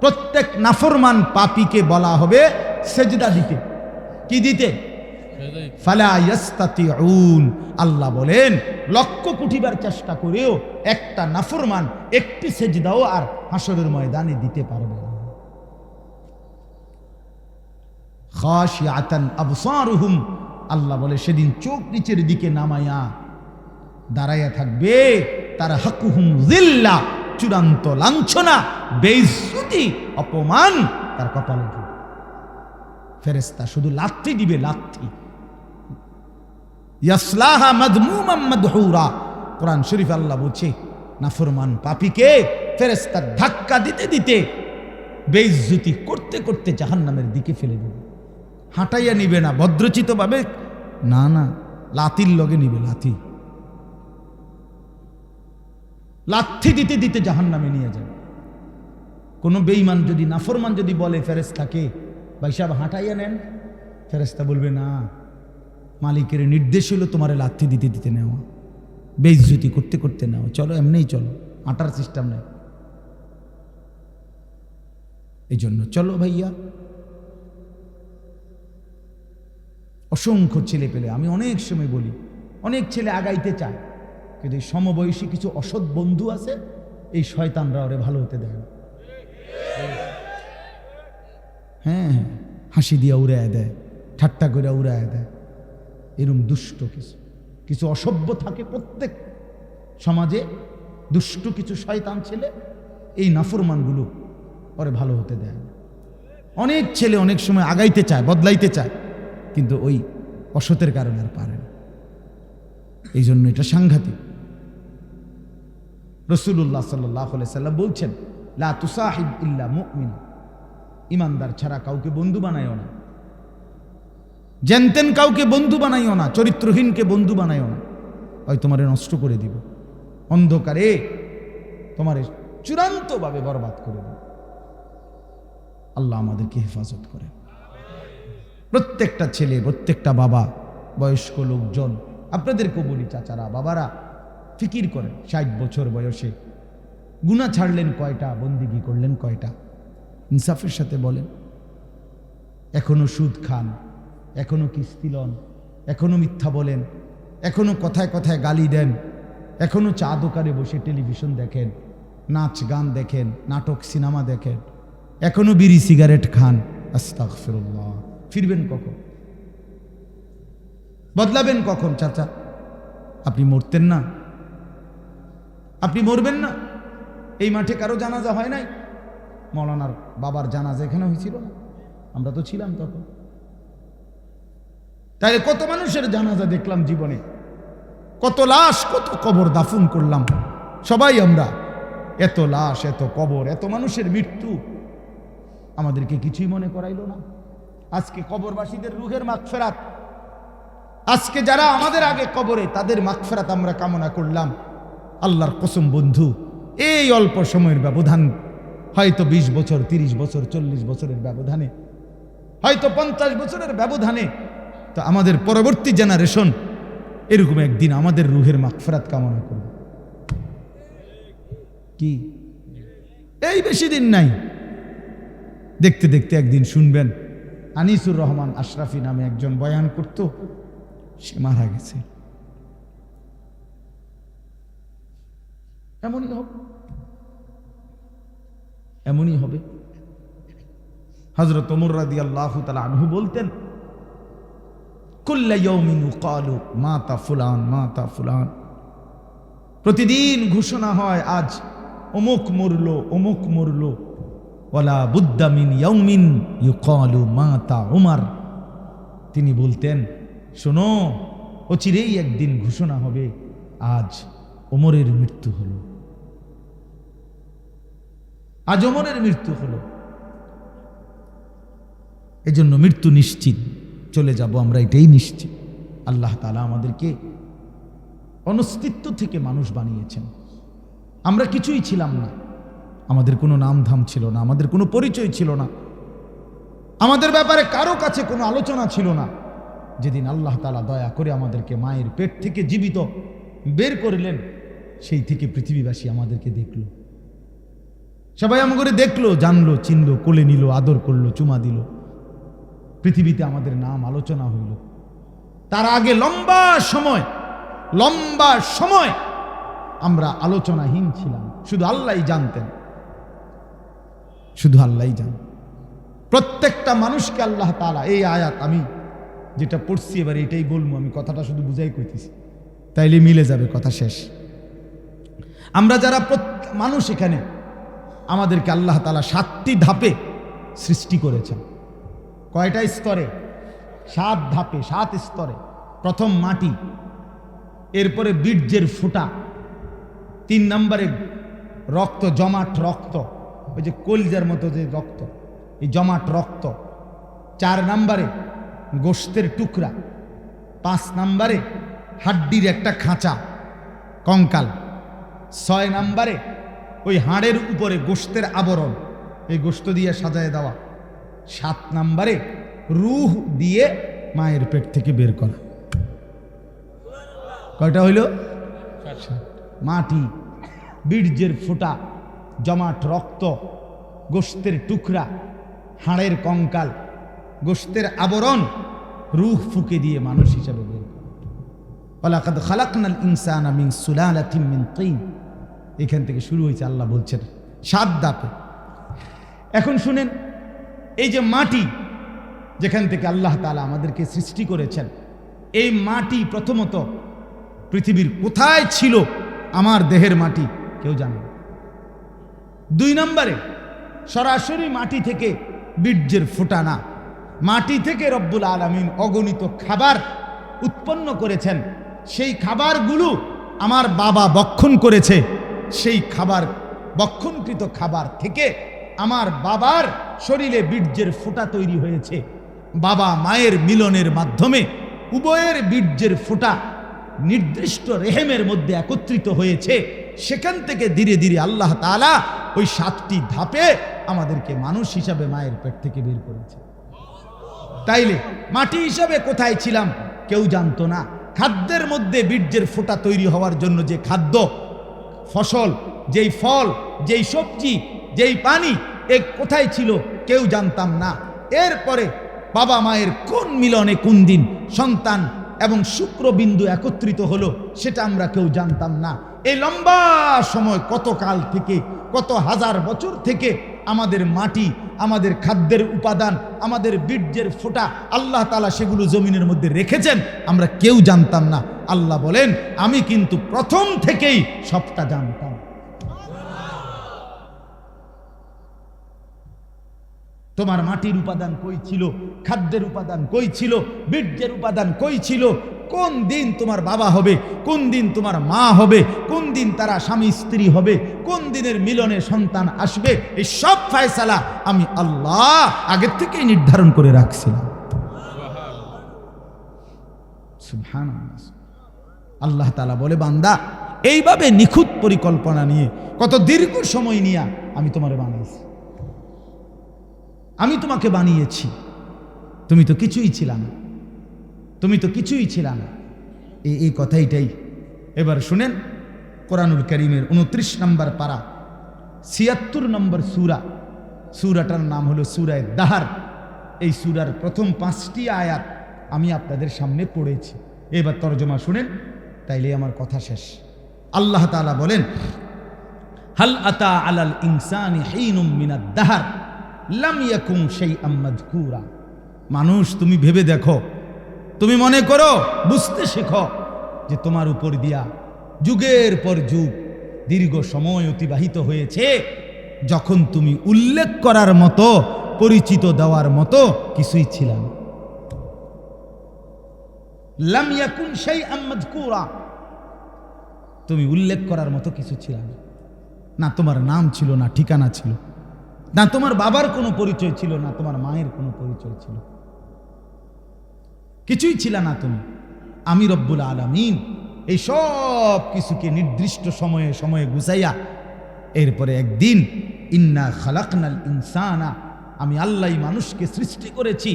প্রত্যেক নাফরমান পাপীকে বলা হবে সেজদা দিতে। কি দিতে? ফালা ইস্তাতিউন। আল্লাহ বলেন লক্ষ কোটিবার চেষ্টা করেও একটা নাফরমান একটি সেজদাও আর হাসরের ময়দানে দিতে পারবে না। খাশিআতান আবসারুহুম, আল্লাহ বলে সেদিন চোখ নিচের দিকে নামায়া দাঁড়াইয়া থাকবে, তার হাকুহুম যিল্লা, চূড়ান্ত লাঞ্ছনা, বেইজ্জতি, অপমান তার কপালে উঠবে। ফেরেশতা শুধু লাথি দিবে, লাথি। ইয়াসলাহা মাদমুমান মাদহুরা, কোরআন শরীফ আল্লাহ বলছে নাফরমান পাপীকে ফেরেশতা ধাক্কা দিতে দিতে, বেইজ্জতি করতে করতে জাহান্নামের দিকে ফেলে দেবে। হাঁটাইয়া নিবে না ভদ্রচিত ভাবে, না না, লাথির লগে নিবে, লাথি লাথি দিতে দিতে জাহান্নামে নিয়ে যাবে। কোনো বেঈমান যদি, নাফরমান যদি বলে ফেরেশতাকে, ভাই সাহেব হাঁটাইয়া নেন, ফেরেশতা বলবে না, মালিকের নির্দেশ হলো তোমারে লাথি দিতে দিতে নেওয়া, বেইজ্জতি করতে করতে নেওয়া, চলো এমনিই চলো, হাঁটার সিস্টেম নেই। এই জন্য চলো ভাইয়া। অসংখ্য ছেলে পেলে, আমি অনেক সময় বলি, অনেক ছেলে আগাইতে চায়, কিন্তু এই সমবয়সী কিছু অসৎ বন্ধু আছে, এই শয়তানরা ওরে ভালো হতে দেয় না। হ্যাঁ, হাসি দিয়া উড়ায় দেয়, ঠাট্টা করে উড়ায় দেয়। এরকম দুষ্ট কিছু কিছু অসভ্য থাকে প্রত্যেক সমাজে, দুষ্ট কিছু শয়তান ছেলে, এই নাফরমানগুলো ওরে ভালো হতে দেয় না। অনেক ছেলে অনেক সময় আগাইতে চায়, বদলাইতে চায়, কিন্তু ওই অসতের কারণে আর পারে না। এই জন্য এটা সাংঘাতিক। রাসূলুল্লাহ সাল্লাল্লাহু আলাইহি সাল্লাম বলছেন, লা তুসাহিব ইল্লা মুমিন, ইমানদার ছাড়া কাউকে বন্ধু বানাইও না, জেনতেন কাউকে বন্ধু বানাইও না, চরিত্রহীনকে বন্ধু বানাইও না, হয় তোমারে নষ্ট করে দিব, অন্ধকারে তোমারে চূড়ান্তভাবে বরবাদ করে দিব। আল্লাহ আমাদেরকে হেফাজত করে। প্রত্যেকটা ছেলে, প্রত্যেকটা বাবা, বয়স্ক লোকজন, আপনাদেরকেও বলি, চাচারা, বাবারা, ফিকির করেন, 60 বছর বয়সে গুনাহ ছাড়লেন কয়টা, বন্দিগি করলেন কয়টা, ইনসাফের সাথে বলেন। এখনো সুদ খান, এখনো কিস্তি লন, এখনো মিথ্যা বলেন, এখনো কথায় কথায় গালি দেন, এখনো চা দোকানে বসে টেলিভিশন দেখেন, নাচ গান দেখেন, নাটক সিনেমা দেখেন, এখনো বিড়ি সিগারেট খান। আস্তাগফিরুল্লাহ। ফিরবেন কখন? বদলাবেন কখন? চাচা, আপনি মরতেন না? আপনি মরবেন না? এই মাঠে কারো জানাজা হয় নাই? মৌলানার বাবার জানাজা এখানে হয়েছিল না? আমরা তো ছিলাম তখন। তাই কত মানুষের জানাজা দেখলাম জীবনে, কত লাশ, কত কবর দাফন করলাম সবাই আমরা। এত লাশ, এত কবর, এত মানুষের মৃত্যু আমাদেরকে কিছুই মনে করাইলো না। আজকে কবরবাসীদের রুহের মাগফিরাত, আজকে যারা আমাদের আগে কবরে, তাদের মাগফিরাত আমরা কামনা করলাম। আল্লাহর কসম বন্ধু, এই অল্প সময়ের ব্যবধান, হয়তো 20 বছর, 30 বছর, 40 বছরের ব্যবধানে, হয়তো 50 বছরের ব্যবধানে, তো আমাদের পরবর্তী জেনারেশন এরকম একদিন আমাদের রুহের মাগফিরাত কামনা করবে। কি এই বেশি দিন নাই, দেখতে দেখতে একদিন শুনবেন আনিসুর রহমান আশরাফি নামে একজন বয়ান করত, সে মারা গেছে। এমনই হবে, এমনই হবে। হযরত ওমর রাদিয়াল্লাহু তাআলা আনহু বলতেন, কুল্লা ইয়াউমিন ইউকালু মাতা ফুলান, মাতা ফুলান, প্রতিদিন ঘোষণা হয় আজ অমুক মরলো, অমুক মরলো। ওয়ালা বুদ্দা মিন ইয়াউমিন ইউকালু মাতা উমর। তিনি বলতেন, শোনো, অচিরেই একদিন ঘোষণা হবে আজ ওমরের মৃত্যু হলো, আজ ওমরের মৃত্যু হলো। এজন্য মৃত্যু নিশ্চিত, চলে যাব আমরা, এটাই নিশ্চিত। আল্লাহ তাআলা আমাদেরকে অনস্তিত্ব থেকে মানুষ বানিয়েছেন। আমরা কিছুই ছিলাম না, আমাদের কোনো নাম ধাম ছিল না, আমাদের কোনো পরিচয় ছিল না, আমাদের ব্যাপারে কারো কাছে কোনো আলোচনা ছিল না। যেদিন আল্লাহ তাআলা দয়া করে আমাদেরকে মায়ের পেট থেকে জীবিত বের করলেন, সেই থেকে পৃথিবীবাসী আমাদেরকে দেখলো, সবাই আমাকে দেখলো, জানলো, চিনলো, কোলে নিল, আদর করলো, চুমা দিল, পৃথিবীতে আমাদের নাম আলোচনা হইল। তার আগে লম্বা সময় আমরা আলোচনাহীন ছিলাম, শুধু আল্লাহই জানতেন, শুধু আল্লাহই জান। প্রত্যেকটা মানুষকে আল্লাহ তাআলা, এই আয়াত আমি যেটা পড়ছি এবার এটাই বলবো, আমি কথাটা শুধু বুঝাই কইতেছি, তাইলে মিলে যাবে, কথা শেষ। আমরা যারা মানুষ এখানে, আমাদেরকে আল্লাহ তাআলা 7টি ধাপে সৃষ্টি করেছেন। কয়টা স্তরে? 7 ধাপে, 7 স্তরে। প্রথম মাটি, এরপরে বীর্যের ফোঁটা, 3 নম্বরে রক্ত, জমাট রক্ত, ওই যে কলজার মতো যে রক্ত, এই জমাট রক্ত। 4 নম্বরে গোশতের টুকরা। 5 নম্বরে হাড্ডির একটা খাঁচা, কঙ্কাল। 6 নম্বরে ওই হাড়ের উপরে গোশতের আবরণ, এই গোশত দিয়ে সাজায় দেওয়া। 7 নম্বরে রূহ দিয়ে মায়ের পেট থেকে বের করা। কয়টা হইল? মাটি, বীর্যের ফোঁটা, জমাট রক্ত, গোশতের টুকরা, হাড়ের কঙ্কাল, গোশতের আবরণ, রূহ ফুঁকে দিয়ে মানুষ হিসাবে বের করা। ওয়ালাকাদ খালাকনাল ইনসানা মিন সুলালাতিন মিন তিন। এখান থেকে শুরু হয়েছে, আল্লাহ বলছেন 7 ধাপে। এখন শুনেন, এই যে মাটি যেখান থেকে আল্লাহ তাআলা আমাদেরকে সৃষ্টি করেছেন, এই মাটি প্রথমত পৃথিবীর কোথায় ছিল? আমার দেহের মাটি কেউ জানে না। 2 নম্বরে সরাসরি মাটি থেকে বীর্যের ফোঁটা না, মাটি থেকে রব্বুল আলামিন অগণিত খাবার উৎপন্ন করেছেন। সেই খাবারগুলো আমার বাবা বক্ষণ করেছে। সেই খাবার, বক্ষণকৃত খাবার থেকে আমার বাবার শরীরে বীর্যের ফোঁটা তৈরি হয়েছে। বাবা মায়ের মিলনের মাধ্যমে উভয়ের বীর্যের ফোঁটা নির্দিষ্ট রেহেমের মধ্যে একত্রিত হয়েছে। সেখান থেকে ধীরে ধীরে আল্লাহ তাআলা ওই 7টি ধাপে আমাদেরকে মানুষ হিসাবে মায়ের পেট থেকে বের করেছে। তাইলে মাটি হিসাবে কোথায় ছিলাম কেউ জানতো না। খাদ্যের মধ্যে বীর্যের ফোঁটা তৈরি হওয়ার জন্য যে খাদ্য, ফসল, যেই ফল, যেই সবজি, যেই পানি, এ কোথায় ছিল কেউ জানতাম না। এরপরে বাবা মায়ের কোন মিলনে কোন দিন সন্তান এবং শুক্রবিন্দু একত্রিত হলো সেটা আমরা কেউ জানতাম না। এই লম্বা সময়, কত কাল থেকে, কত হাজার বছর থেকে আমাদের মাটি, আমাদের খাদ্যের উপাদান, আমাদের বীর্যের ফোঁটা আল্লাহ তাআলা সেগুলো জমিনের মধ্যে রেখেছেন, আমরা কেউ জানতাম না। আল্লাহ বলেন, আমি কিন্তু প্রথম থেকেই সবটা জানতাম। তোমার মাটির উপাদান কই ছিল, খাদ্যের উপাদান কই ছিল, বীর্যের উপাদান কই ছিল, কোন দিন তোমার বাবা হবে, কোন দিন তোমার মা হবে, কোন দিন তারা স্বামী স্ত্রী হবে, কোন দিনের মিলনে সন্তান আসবে, এই সব ফয়সালা আমি আল্লাহ আগের থেকেই নির্ধারণ করে রাখছিলাম। সুবহানাল্লাহ। আল্লাহ তাআলা বলে, বান্দা, এইভাবে নিখুঁত পরিকল্পনা নিয়ে, কত দীর্ঘ সময় নিয়ে আমি তোমারে বানাইছি, আমি তোমাকে বানিয়েছি। তুমি তো কিছুই ছিল না, তুমি তো কিছুই ছিল না। এই কথাইটাই এবার শুনেন। কোরআনুল কারীমের 29 নম্বর পারা, 76 নম্বর সূরা, সূরাটার নাম হলো সূরা দাহর। এই সূরার প্রথম 5টি আয়াত আমি আপনাদের সামনে পড়েছি। এবার তরজমা শুনেন, তাইলে আমার কথা শেষ। আল্লাহ তাআলা বলেন, হাল আতা আলাল ইনসানি হিনুম মিনাদ দাহর লাম ইয়াকুম শাইআম মাযকুরা। মানুষ, তুমি ভেবে দেখো, তুমি মনে করো, বুঝতে শেখো যে তোমার উপর দিয়া যুগের পর যুগ দীর্ঘ সময় অতিবাহিত হয়েছে যখন তুমি উল্লেখ করার মতো, পরিচিত দেওয়ার মতো কিছুই ছিল না। লাম ইয়াকুন শাইআম মাযকুরা, তুমি উল্লেখ করার মতো কিছু ছিল না। না তোমার নাম ছিল, না ঠিকানা ছিল, না তোমার বাবার কোনো পরিচয় ছিল, না তোমার মায়ের কোনো পরিচয় ছিল, কিছুই ছিল না তুমি। আমি রব্বুল আলামিন এই সব কিছুকে নির্দিষ্ট সময়ে সময়ে গুছাইয়া এরপরে একদিন, ইন্না খালাকনাল ইনসানা, আমি আল্লাহ মানুষকে সৃষ্টি করেছি,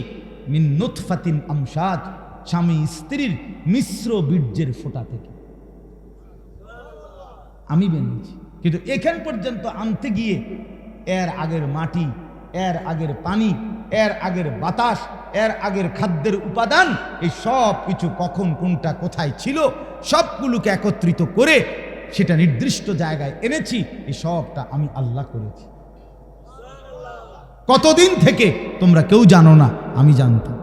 মিন নুতফাতিন আমশাজ, স্বামী স্ত্রীর মিশ্র বীর্যের ফোঁটা থেকে আমি বানিয়েছি। কিন্তু এখান পর্যন্ত আনতে গিয়ে এর আগের মাটি, এর আগের পানি, এর আগের বাতাস, এর আগের খাদ্যের উপাদান, এই সব কিছু কখন কোনটা কোথায় ছিল সবগুলোকে একত্রিত করে সেটা নির্দিষ্ট জায়গায় এনেছি। এই সবটা আমি আল্লাহ করেছি। কতদিন থেকে তোমরা কেউ জানো না, আমি জানতাম।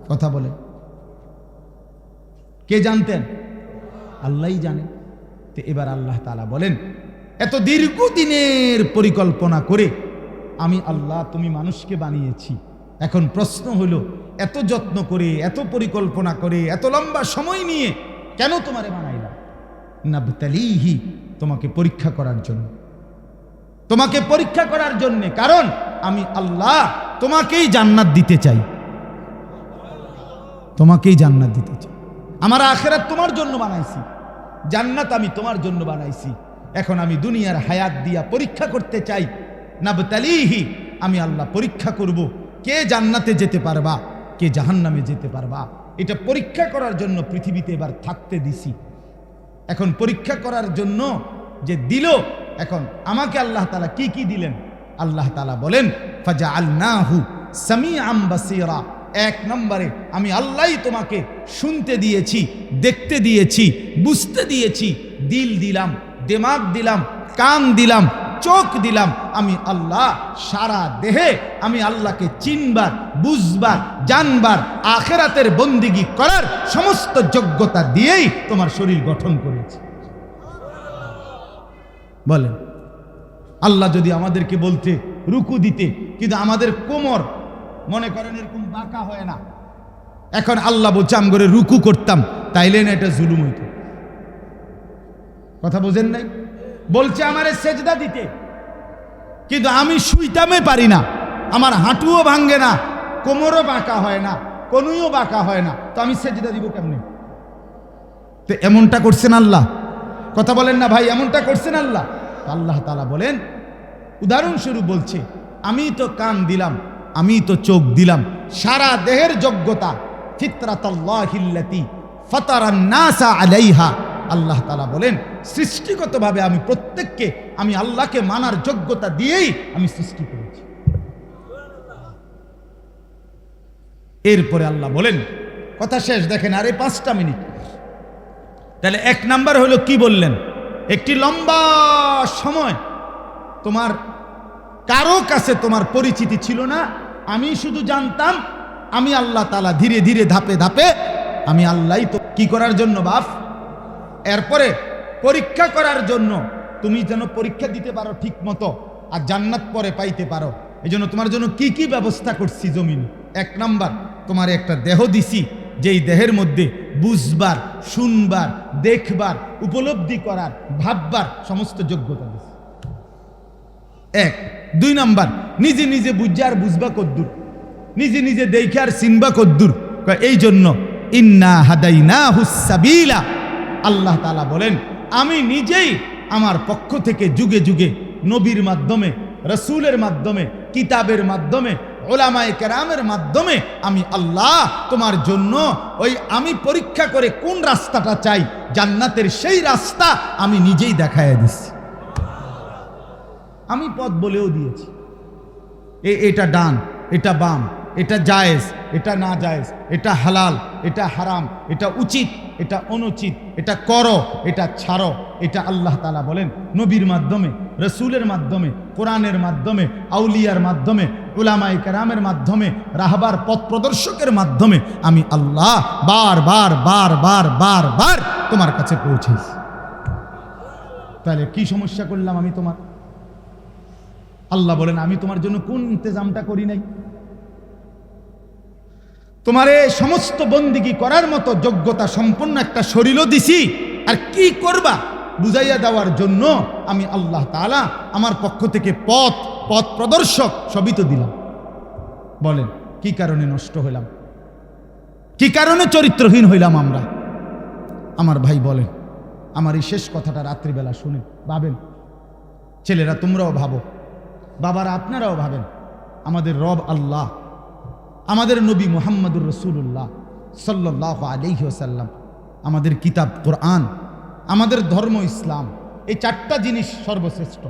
কথা বলে কে জানতেন? আল্লাহই জানে। তো এবার আল্লাহ তাআলা বলেন, এত দীর্ঘদিনের পরিকল্পনা করে আমি আল্লাহ তুমি মানুষকে বানিয়েছি। এখন প্রশ্ন হলো, এত যত্ন করে, এত পরিকল্পনা করে, এত লম্বা সময় নিয়ে কেন তোমারে বানাইলাম? নাবতালিহি, তোমাকে পরীক্ষা করার জন্য, তোমাকে পরীক্ষা করার জন্য। কারণ আমি আল্লাহ তোমাকেই জান্নাত দিতে চাই, তোমাকেই জান্নাত দিতে চাই। আমার আখিরাত তোমার জন্য বানাইছি, জান্নাত আমি তোমার জন্য বানাইছি। এখন আমি দুনিয়ার হায়াত দিয়া পরীক্ষা করতে চাই। নাবতালিহি, আমি আল্লাহ পরীক্ষা করব, কে জান্নাতে যেতে পারবা, কে জাহান্নামে যেতে পারবা। এটা পরীক্ষা করার জন্য পৃথিবীতে এবার থাকতে দিছি। এখন পরীক্ষা করার জন্য যে দিল, এখন আমাকে আল্লাহ তাআলা কি কি দিলেন? আল্লাহ তাআলা বলেন, ফাজআলনাহু সামিআম বাসীরা। এক নম্বরে আমি আল্লাহই তোমাকে শুনতে দিয়েছি, দেখতে দিয়েছি, বুঝতে দিয়েছি। দিল দিলাম, দিমাগ দিলাম, কান দিলাম, চোখ দিলাম। আমি আল্লাহ সারা দেহে আমি আল্লাহকে চিনবার, বুঝবার, জানবার, আখিরাতের বন্দিগি করার সমস্ত যোগ্যতা দিয়েই তোমার শরীর গঠন করেছি। বলেন, আল্লাহ যদি আমাদেরকে বলতে রুকু দিতে, কিন্তু আমাদের কোমর মনে করেন এরকম বাঁকা হয় না, এখন আল্লাহ বলছে আমি করে রুকু করতাম, তাইলে না এটা জুলুম হইত? কথা বোঝেন নাই? বলছে আমারে সেজদা দিতে, কিন্তু আমি শুইতামে পারি না, আমার হাঁটুও ভাঙ্গে না, কোমরও বাঁকা হয় না, কনুইও বাঁকা হয় না, তো আমি সেজদা দিব কেমনে? তো এমনটা করছেন আল্লাহ? কথা বলেন না ভাই, এমনটা করছেন আল্লাহ? আল্লাহ তাআলা বলেন, উদাহরণস্বরূপ বলছে, আমি তো কান দিলাম, আমি তো চোখ দিলাম, সারা দেহের যোগ্যতা ফিতরাতাল্লাহিল্লাতী ফাতারান নাসা আলাইহা। আল্লাহ তাআলা বলেন, সৃষ্টিগতভাবে আমি প্রত্যেককে আমি আল্লাহকে মানার যোগ্যতা দিয়েই আমি সৃষ্টি করেছি। এরপরে আল্লাহ বলেন, কথা শেষ, দেখেন আরে 5টা মিনিট। তাহলে এক নাম্বার হলো কি বললেন? একটি লম্বা সময় তোমার কারো কাছে তোমার পরিচিতি ছিল না, আমি শুধু জানতাম আমি আল্লাহ তাআলা। ধীরে ধীরে ধাপে ধাপে আমি আল্লাহই তো কি করার জন্য বাপ? এরপরে পরীক্ষা করার জন্য, তুমি যেন পরীক্ষা দিতে পারো ঠিক মতো আর জান্নাত পরে পাইতে পারো, এই জন্য তোমার জন্য কি কি ব্যবস্থা করছি জমিনে। এক নাম্বার, তোমার একটা দেহ দিছি, যেই দেহের মধ্যে বুঝবার, শুনবার, দেখবার, উপলব্ধি করার, ভাববার সমস্ত যোগ্যতা দিছি। এক। 2 নাম্বার, নিজে নিজে বুঝা আর বুঝবা কদ্দুর, নিজে নিজে দেখে আর চিনবা কদ্দুর। এই জন্য ইন্না হাদাইনাহুস সাবিলা, আল্লাহ তাআলা বলেন, আমি নিজেই আমার পক্ষ থেকে যুগে যুগে নবীর মাধ্যমে, রাসূলের মাধ্যমে, কিতাবের মাধ্যমে, উলামায়ে কেরামের মাধ্যমে আমি আল্লাহ তোমার জন্য ওই আমি পরীক্ষা করে কোন রাস্তাটা চাই, জান্নাতের সেই রাস্তা আমি নিজেই দেখাইয়া দিচ্ছি। আমি পথ বলেও দিয়েছি, এটা ডান, এটা বাম, এটা জায়েজ, এটা না জায়েজ, এটা হালাল, এটা হারাম, এটা উচিত, এটা অনুচিত, এটা করো, এটা ছাড়ো। এটা আল্লাহ তাআলা বলেন নবীর মাধ্যমে, রাসূলের মাধ্যমে, কোরআনের মাধ্যমে, আউলিয়ার মাধ্যমে, উলামায়ে কেরামের মাধ্যমে, রাহবার পথ প্রদর্শকের মাধ্যমে আমি আল্লাহ বারবার বারবার বারবার তোমার কাছে পৌঁছেছি। তাহলে কি সমস্যা করলাম আমি তোমার? আল্লাহ বলেন, আমি তোমার জন্য কোন ইন্তজামটা করি নাই? তোমারে সমস্ত বন্দিগি করার মতো যোগ্যতা সম্পন্ন একটা শরীরও দিছি, আর কি করবা বুঝাইয়া দেওয়ার জন্য আমি আল্লাহ তাআলা আমার পক্ষ থেকে পথ প্রদর্শক সবই তো দিলাম। বলেন কি কারণে নষ্ট হইলাম? কি কারণে চরিত্রহীন হইলাম আমরা? আমার ভাই বলেন, আমার এই শেষ কথাটা রাত্রিবেলা শুনে ভাবেন, ছেলেরা তোমরাও ভাবো, বাবারা আপনারাও ভাবেন। আমাদের রব আল্লাহ, আমাদের নবী মুহাম্মদুর রাসূলুল্লাহ সাল্লাল্লাহু আলাইহি ওয়াসাল্লাম, আমাদের কিতাব কোরআন, আমাদের ধর্ম ইসলাম, এই 4টা জিনিস সর্বশ্রেষ্ঠ।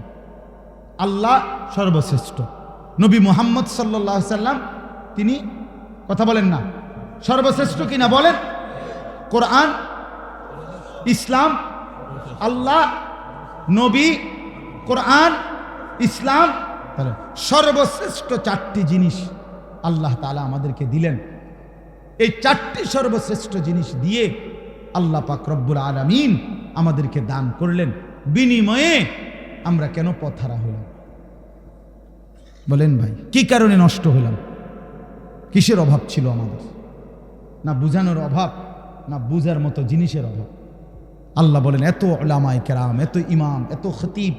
আল্লাহ সর্বশ্রেষ্ঠ, নবী মুহাম্মদ সাল্লাল্লাহু আলাইহি ওয়াসাল্লাম তিনি, কথা বলেন না, সর্বশ্রেষ্ঠ কিনা বলেন? কোরআন, ইসলাম, আল্লাহ, নবী, কোরআন, ইসলাম, তাহলে সর্বশ্রেষ্ঠ 4টি জিনিস আল্লাহ তাআলা আমাদেরকে দিলেন। এই 4টি সর্বশ্রেষ্ঠ জিনিস দিয়ে আল্লাহ পাক রব্বুল আলামিন আমাদেরকে দান করলেন। বিনিময়ে আমরা কেন পথহারা হলাম বলেন ভাই? কি কারণে নষ্ট হলাম? কিসের অভাব ছিল আমাদের? না বুঝানোর অভাব, না বুঝার মতো জিনিসের অভাব। আল্লাহ বলেন এত উলামায়ে কেরাম, এত ইমাম, এত খতিব,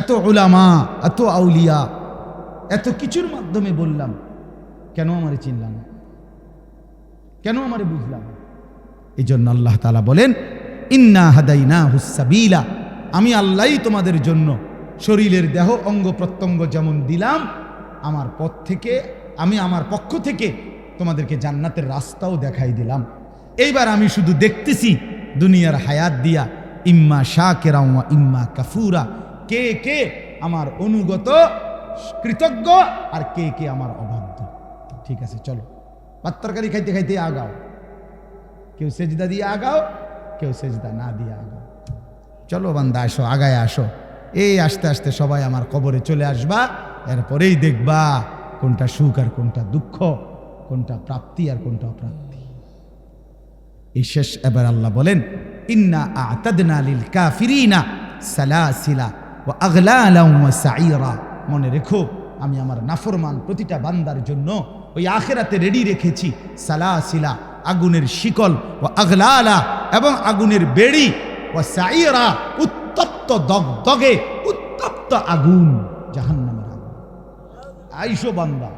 এত উলামা, এত আউলিয়া, এত কিছুর মাধ্যমে বললাম, কেন আমারে চিনলাম না? কেন আমারে বুঝলাম? এই জন্য আল্লাহ তাআলা বলেন ইন্না হাদাইনাহুস সাবিলা, আমি আল্লাহই তোমাদের জন্য শরীরের দেহ অঙ্গ প্রত্যঙ্গ যেমন দিলাম, আমার পথ থেকে আমি আমার পক্ষ থেকে তোমাদেরকে জান্নাতের রাস্তাও দেখাই দিলাম। এইবার আমি শুধু দেখতেছি দুনিয়ার হায়াত দিয়া ইম্মা শাকিরা ওয়া ইম্মা কাফুরা, কে কে আমার অনুগত কৃতজ্ঞ আর কে কে আমার অবাধ্য। ঠিক আছে, চলো পাত্তরকারি খাইতে খাইতে আগাও, কেউ সেজদা দিয়ে আগাও, কেউ সেজদা না দিয়ে আগাও। চলো বান্দা আসো, আগায় আসো। এই আস্তে আস্তে সবাই আমার কবরে চলে আসবা, এরপরেই দেখবা কোনটা সুখ আর কোনটা দুঃখ, কোনটা প্রাপ্তি আর কোনটা অপ্রাপ্তি। এই শেষ এবার আল্লাহ বলেন ইন্না আ'তাদনা লিল কাফিরিনা সালাসিলা ওয়া আগলালাম ওয়া সাঈরা। মনে রেখো আমি আমার নাফরমান প্রতিটা বান্দার জন্য ওই আখিরাতে রেডি রেখেছি সালাসিলা, আগুনের শিকল, ওয়া আগলালা, এবং আগুনের বেড়ি, ওয়া সাঈরা, উত্তপ্ত দগদগে উত্তপ্ত আগুন, জাহান্নামের আগুন। আইসো বান্দা,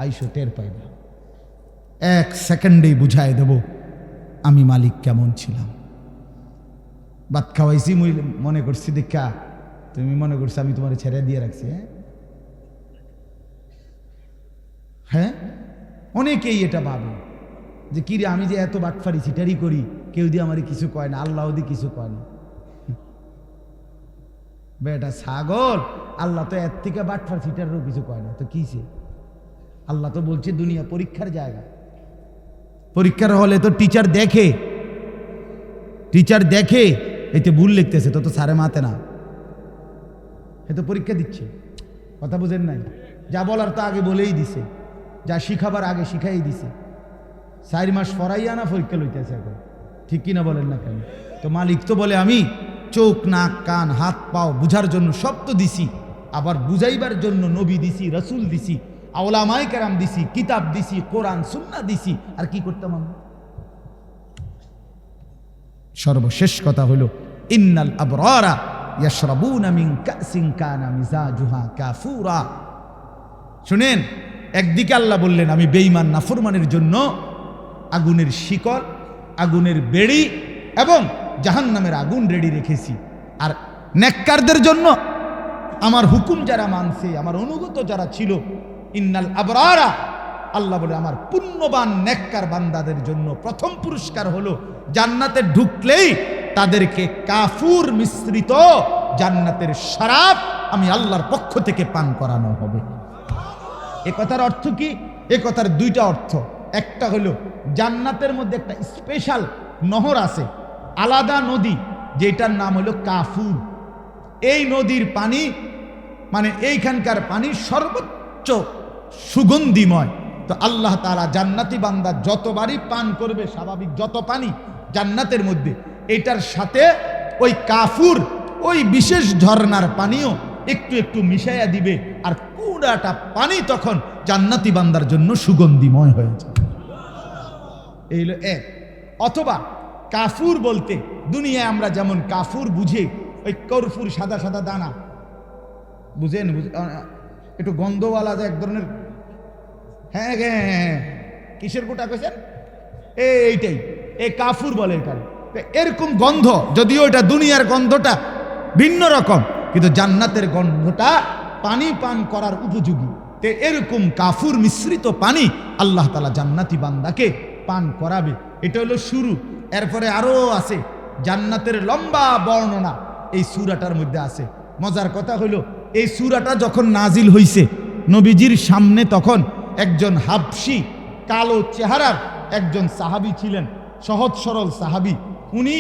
আইসো, টের পাইবা। 1 সেকেন্ডেই বুঝায় দেব আমি মালিক কেমন ছিলাম। ভাত খাওয়াইছি মনে করছি দেখা, তুমি মনে করছো আমি তোমার ছেড়ে দিয়ে রাখছি। হ্যাঁ, অনেকেই এটা ভাবে যে কিরে আমি যে এত বাটফারি সিটারি করি, কেউ দিয়ে আমার কিছু কয় না, আল্লাহ দিয়ে কিছু কয় না। বেটা ছাগল, আল্লাহ তো এর থেকে বাটফার সিটারও কিছু কয় না, তো কিসে? আল্লাহ তো বলছে দুনিয়া পরীক্ষার জায়গা। পরীক্ষার হলে তো টিচার দেখে, এতে ভুল লিখতেছে তো সারে মাতে না, এ তো পরীক্ষা দিচ্ছে। কথা বুঝেন নাই? যা বলার তো আগে বলেই দিছে, যা শিখাবার আগে শিখাই দিছে। 4 মাস পড়াইয়া না পরীক্ষা লইতেছে এখন, ঠিক কিনা বলেন না কেন? তো মালিক তো বলে আমি চোখ নাক কান হাত পাও বুঝার জন্য সব তো দিছি, আবার বুঝাইবার জন্য নবী দিছি, রসুল দিছি, উলামায়ে কেরাম দিছি, কিতাব দিছি, কোরআন সুন্নাহ দিছি, আর কি করতাম আমরা? সর্বশেষ কথা হলো ইন্নাল আবরারা ইয়াশরাবুনা মিন কাসিন কানা মিজাজুহা কাফুরা। শুনেন, একদিকে আল্লাহ বললেন আমি বেঈমান নাফরমানের জন্য আগুনের শিকল, আগুনের বেড়ি এবং জাহান্নামের আগুন রেডি রেখেছি, আর নেককারদের জন্য আমার হুকুম যারা মানছে, আমার অনুগত যারা ছিল, ইন্নাল আবরারা, আল্লাহ বলে আমার পুণ্যবান নেককার বান্দাদের জন্য প্রথম পুরস্কার হলো জান্নাতে ঢুকলেই তাদেরকে কাফুর মিশ্রিত জান্নাতের শরাব আমি আল্লাহর পক্ষ থেকে পান করানো হবে। এ কথার অর্থ কি? এ কথার 2টা অর্থ। একটা হলো জান্নাতের মধ্যে একটা স্পেশাল নহর আছে, আলাদা নদী, যেটার নাম হলো কাফুর। এই নদীর পানি মানে এইখানকার পানি সর্বোচ্চ সুগন্ধিময়। তো আল্লাহ তাআলা জান্নাতি বান্দা যতবারই পান করবে, স্বাভাবিক যত পানি জান্নাতের মধ্যে, এটার সাথে ওই কাফুর, ওই বিশেষ ঝর্ণার পানিও একটু একটু মিশাইয়া দিবে, আর পুরাটা পানি তখন জান্নাতি বান্দার জন্য সুগন্ধিময় হয়ে যাবে। এই হলো এক। অথবা কাফুর বলতে দুনিয়ায় আমরা যেমন কাফুর বুঝে, ওই কর্ফুর সাদা সাদা দানা, বুঝেন? একটু গন্ধওয়ালা যে এক ধরনের, হ্যাঁ হ্যাঁ হ্যাঁ, কিসের গোটা কইছেন? এইটাই এই কাফুর বলে এটা। এরকম গন্ধ, যদিও এটা দুনিয়ার গন্ধটা ভিন্ন রকম, কিন্তু জান্নাতের গন্ধটা পানি পান করার উপযোগী। তো এরকম কাফুর মিশ্রিত পানি আল্লাহ তাআলা জান্নাতি বান্দাকে পান করাবে। এটা হলো শুরু। এরপরে আরো আছে জান্নাতের লম্বা বর্ণনা এই সূরাটার মধ্যে আছে। মজার কথা হলো এই সূরাটা যখন নাজিল হইছে নবীজির সামনে, তখন একজন হাবশি কালো চেহারার একজন সাহাবী ছিলেন, সহজ সরল সাহাবী। উনি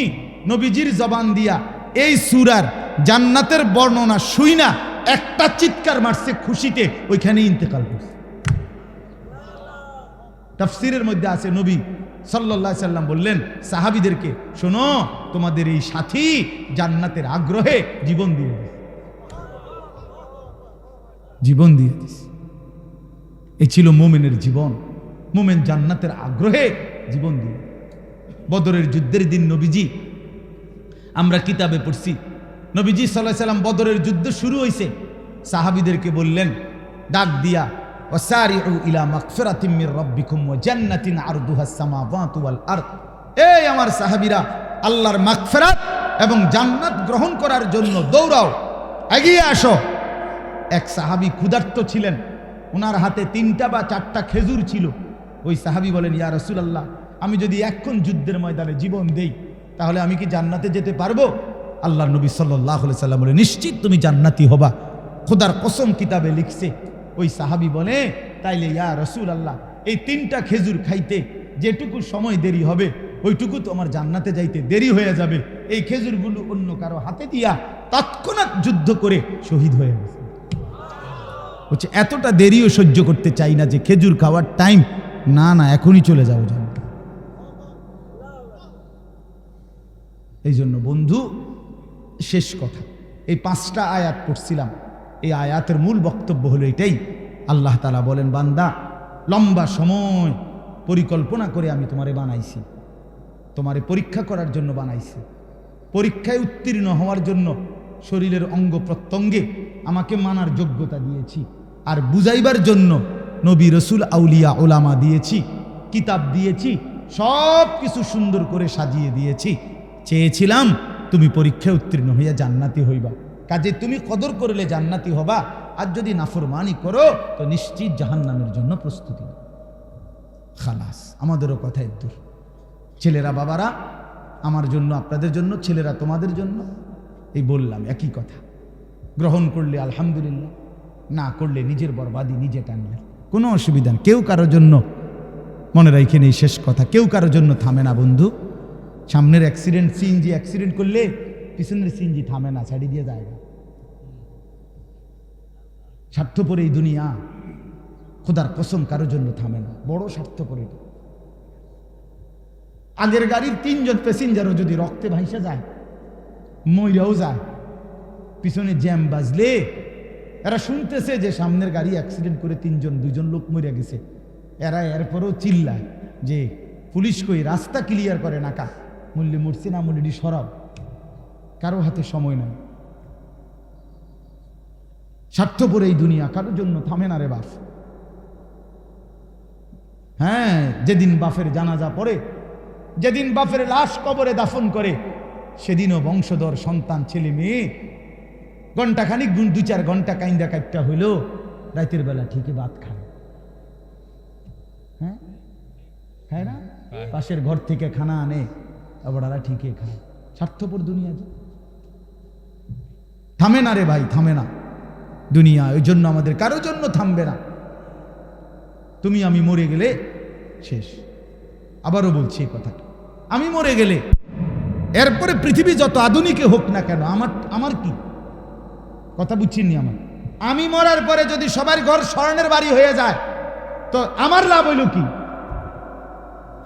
নবীজির জবান দিয়া এই সূরার জান্নাতের বর্ণনা শুইনা একটা চিৎকার মারছে খুশিতে, ওইখানেই ইন্তেকাল করছে। তাফসীরের মধ্যে আছে নবী সাল্লাল্লাহু আলাইহি সাল্লাম বললেন সাহাবীদেরকে, শোনো তোমাদের এই সাথী জান্নাতের আগ্রহে জীবন দিয়ে দিয়েছে, জীবন দিয়ে দিয়েছে। এই ছিল মুমিনের জীবন। মুমিন জান্নাতের আগ্রহে জীবন দিয়ে। বদরের যুদ্ধের দিন নবীজি, আমরা কিতাবে পড়ছি, নবীজি সাল্লাল্লাহু আলাইহি সাল্লাম বদরের যুদ্ধ শুরু হয়েছে, সাহাবীদেরকে বললেন ডাক দিয়া, ওয়াসারিউ ইলা মাগফিরাতিম মির রাব্বিকুম ওয়া জান্নাতিন আরদুহাস সামাওয়াতু ওয়াল আরদ। এই আমার সাহাবীরা, আল্লাহর মাগফিরাত এবং জান্নাত গ্রহণ করার জন্য দৌড়াও, এগিয়ে আসো। এক সাহাবী ক্ষুধার্ত ছিলেন, ওনার হাতে 3টা বা 4টা খেজুর ছিল। ওই সাহাবী বলেন, ইয়া রাসূলুল্লাহ, আমি যদি এখন যুদ্ধের ময়দানে জীবন দেই তাহলে আমি কি জান্নাতে যেতে পারবো? আল্লাহর নবী সাল্লাল্লাহু আলাইহি সাল্লাম বলে, নিশ্চিত তুমি জান্নাতি হবা, খোদার কসম কিতাবে লিখছে। ওই সাহাবী বলে, তাইলে ইয়া রাসূলুল্লাহ, এই 3টা খেজুর খাইতে যেটুকু সময় দেরি হবে ওইটুকু তো আমার জান্নাতে যাইতে দেরি হয়ে যাবে। এই খেজুরগুলো অন্য কারো হাতে দিয়া তৎক্ষণাৎ যুদ্ধ করে শহীদ হয়ে গেছে। বলছে এতটা দেরিও সহ্য করতে চাই না যে খেজুর খাওয়ার টাইম, না না এখনই চলে যাও জান্নাতে। এই জন্য বন্ধু, শেষ কথা, এই 5টা আয়াত পড়ছিলাম, এই আয়াতের মূল বক্তব্য হলো এটাই। আল্লাহ তাআলা বলেন, বান্দা লম্বা সময় পরিকল্পনা করে আমি তোমারে বানাইছি, তোমারে পরীক্ষা করার জন্য বানাইছি। পরীক্ষায় উত্তীর্ণ হওয়ার জন্য শরীরের অঙ্গ প্রত্যঙ্গে আমাকে মানার যোগ্যতা দিয়েছি, আর বুঝাইবার জন্য নবী রসুল আউলিয়া ওলামা দিয়েছি, কিতাব দিয়েছি, সব কিছু সুন্দর করে সাজিয়ে দিয়েছি। চেয়েছিলাম তুমি পরীক্ষায় উত্তীর্ণ হইয়া জান্নাতি হইবা, কাজে তুমি কদর করলে জান্নাতি হবা, আর যদি নাফরমানি করো তো নিশ্চিত জাহান্নামের জন্য প্রস্তুতি। খালাস, আমাদেরও কথা দূর। ছেলেরা বাবারা আমার জন্য, আপনাদের জন্য, ছেলেরা তোমাদের জন্য, এই বললাম একই কথা। গ্রহণ করলে আলহামদুলিল্লাহ, না করলে নিজের বরবাদি নিজে টানলে, কোনো অসুবিধা নেই। কেউ কারোর জন্য, মনে রাখেন এই শেষ কথা, কেউ কারোর জন্য থামে না বন্ধু। সামনের অ্যাক্সিডেন্ট, সিএনজি অ্যাক্সিডেন্ট করলে পিছনের সিএনজি থামে না, ছাড়ি দিয়ে যায়। স্বার্থপর এই দুনিয়া, খোদার কসম কারোর জন্য থামে না, বড় স্বার্থপর এটা। আগের গাড়ির 3জন প্যাসেঞ্জারও যদি রক্তে ভাইসা যায়, মইরাও যায়, পিছনে জ্যাম বাজলে এরা শুনতেছে যে সামনের গাড়ি অ্যাক্সিডেন্ট করে 2জন লোক মরে গেছে, এরা এরপরও চিল্লায় যে পুলিশ কই, রাস্তা ক্লিয়ার করে না, কা মূল্যে মরছে না মূল্যটি সরাও। কারো হাতে সময় নাই। স্বার্থপর এই দুনিয়া, কারোর জন্য থামে না রে বাপ। হ্যাঁ, যেদিন বাপের জানাজা পড়ে, যেদিন বাপের লাশ কবরে দাফন করে, সেদিনও বংশধর সন্তান ছেলে মেয়ে ঘন্টাখানিক 2-4 ঘন্টা কাইন্দা কাটটা হইল, রাতের বেলা ঠিকই ভাত খায়। হ্যাঁ, খায় না? পাশের ঘর থেকে খানা আনে, আবার ঠিকই খায়। স্বার্থপর দুনিয়া, থামে না রে ভাই, থামে না দুনিয়া। ওই জন্য আমাদের কারোর জন্য থামবে না। তুমি আমি মরে গেলে শেষ। আবারও বলছি এই কথাটা, আমি মরে গেলে এরপরে পৃথিবী যত আধুনিকে হোক না কেন, আমার কি কথা বুঝছিনি? আমি মরার পরে যদি সবার ঘর স্বর্ণের বাড়ি হয়ে যায় তো আমার লাভ হইল কি?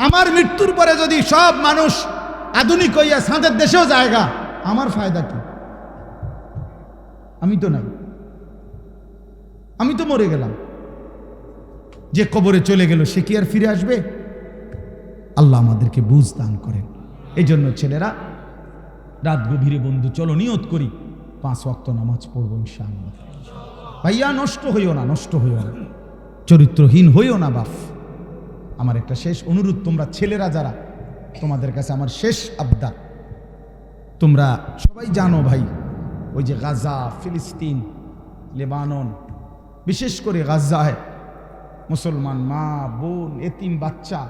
আমার মৃত্যুর পরে যদি সব মানুষ আধুনিক হইয়া সাঁদের দেশেও জায়গা, আমার ফায়দা কি? আমি তো নাই, আমি তো মরে গেলাম। যে কবরে চলে গেল সে কি আর ফিরে আসবে? আল্লাহ আমাদেরকে বুঝ দান করেন। এই জন্য ছেলেরা, রাত গভীরে বন্ধু চলো নিয়ত করি 5 ওয়াক্ত নামাজ পড়বো ইনশাআল্লাহ। ভাইয়া নষ্ট হইও না, নষ্ট হইও না, চরিত্রহীন হইও না বাপ। আমার একটা শেষ অনুরোধ, তোমরা ছেলেরা যারা, তোমাদের কাছে আমার শেষ আবদার, তোমরা সবাই জানো ভাই, ওই যে গাজা, ফিলিস্তিন, লেবানন, বিশেষ করে গাজায় মুসলমান মা বোন, এতিম বাচ্চা,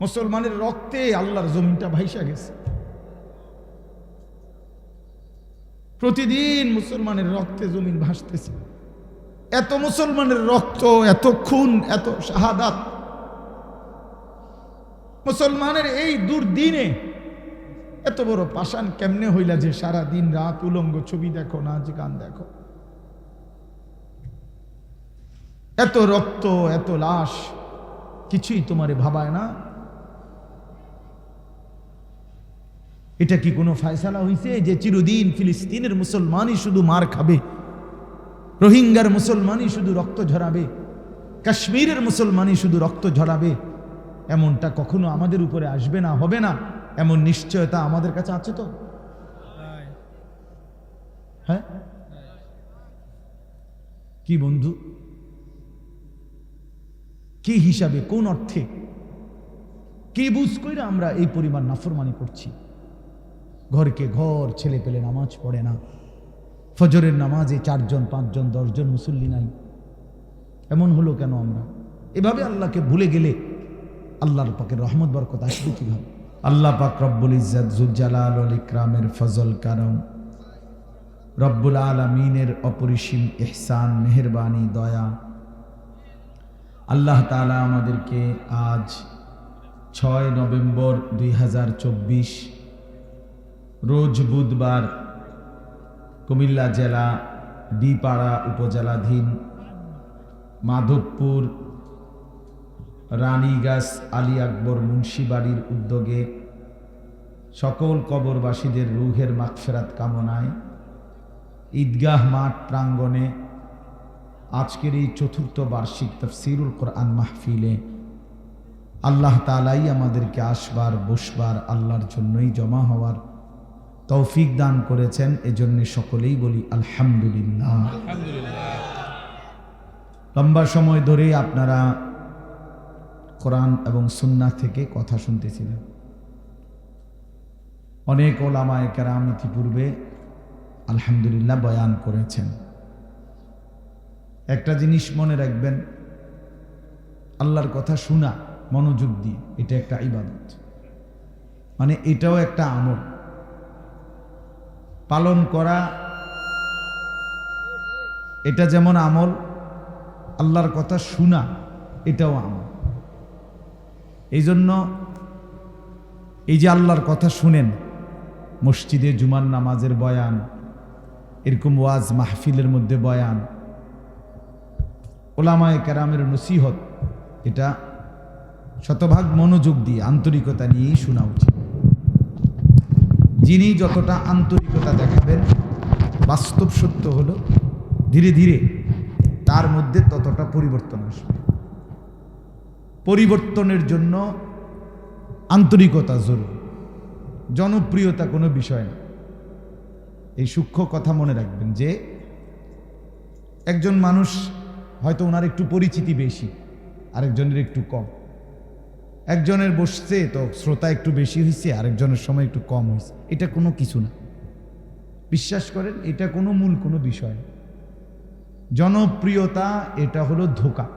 মুসলমানের রক্তে আল্লাহর জমিনটা ভাইসা গেছে। প্রতিদিন মুসলমানের রক্তে জমিন ভাসতেছে। এত মুসলমানের রক্ত, এত খুন, এত শাহাদাত, মুসলমানের এই দুর্দিনে এত বড় পাষাণ কেমনে হইলা যে সারা দিন রাত উলঙ্গ ছবি দেখো, নাচ গান দেখো? এত রক্ত, এত লাশ, কিছুই তোমারে ভাবায় না? এটা কি কোনো ফয়সালা হইছে যে চিরদিন ফিলিস্তিনের মুসলমানই শুধু মার খাবে, রোহিঙ্গার মুসলমানই শুধু রক্ত ঝরাবে, কাশ্মীরের মুসলমানই শুধু রক্ত ঝরাবে? এমনটা কখনো আমাদের উপরে আসবে না, হবে না, এমন নিশ্চয়তা আমাদের কাছে আছে তো? হ্যাঁ কি বন্ধু, কি হিসাবে, কোন অর্থে, কি বুঝ কইরা আমরা এই পরিমাণ নাফরমানি করছি? ঘরকে ঘর ছেলে পেলে নামাজ পড়ে না, ফজরের নামাজে 4 জন 5 জন 10 জন মুসল্লি নাই। এমন হলো কেন? আমরা এভাবে আল্লাহকে ভুলে গেলে আল্লাহর পাকের রহমত বরকত আসবে কিভাবে? আল্লাহ পাক রব্বুল ইজ্জত যুল জালাল ওয়াল ইকরামের ফজল কারম, রব্বুল আলামিনের অপরিসীম ইহসান, মেহেরবানি, দয়া, আল্লাহ তাআলা আমাদেরকে আজ 6 নভেম্বর 2024 রোজ বুধবার কুমিল্লা জেলা বিপাড়া উপজেলাধীন মাধবপুর রানীগাছ আলী আকবর মুন্সিবাড়ির উদ্যোগে সকল কবরবাসীদের রুহের মাগফিরাত কামনায় ঈদগাহ মাঠ প্রাঙ্গণে আজকের এই 4র্থ বার্ষিক তাফসীরুল কোরআন মাহফিলে আল্লাহ তাআলাই আমাদেরকে আসবার বসবার, আল্লাহর জন্যই জমা হওয়ার তৌফিক দান করেছেন। এজন্য সকলেই বলি আলহামদুলিল্লাহ। লম্বা সময় ধরে আপনারা কোরআন এবং সুন্নাহ থেকে কথা শুনতেছিলেন। অনেক ওলামায়ে কেরাম ইতিপূর্বে আলহামদুলিল্লাহ বয়ান করেছেন। একটা জিনিস মনে রাখবেন, আল্লাহর কথা শোনা মনোযোগ দিয়ে, এটা একটা ইবাদত, মানে এটাও একটা আমল। পালন করা এটা যেমন আমল, আল্লাহর কথা শোনা এটাও আমল। এই জন্য এই যে আল্লাহর কথা শুনেন, মসজিদে জুমার নামাজের বয়ান, এরকম ওয়াজ মাহফিলের মধ্যে বয়ান, ওলামায়ে কেরামের নসিহত, এটা শতভাগ মনোযোগ দিয়ে আন্তরিকতা নিয়েই শোনা উচিত। যিনি যতটা আন্তরিকতা দেখাবেন, বাস্তব সত্য হলো ধীরে ধীরে তার মধ্যে ততটা পরিবর্তন আসবে। পরিবর্তনের জন্য আন্তরিকতা জরুরি, জনপ্রিয়তা কোনো বিষয় না। এই সূক্ষ্ম কথা মনে রাখবেন যে একজন মানুষ হয়তো ওনার একটু পরিচিতি বেশি, আরেকজনের একটু কম। একজনের বসছে তো শ্রোতা একটু বেশি হয়েছে, আরেকজনের সময় একটু কম হয়েছে, এটা কোনো কিছু না। বিশ্বাস করেন, এটা কোনো মূল কোনো বিষয় না। জনপ্রিয়তা এটা হলো ধোঁকা।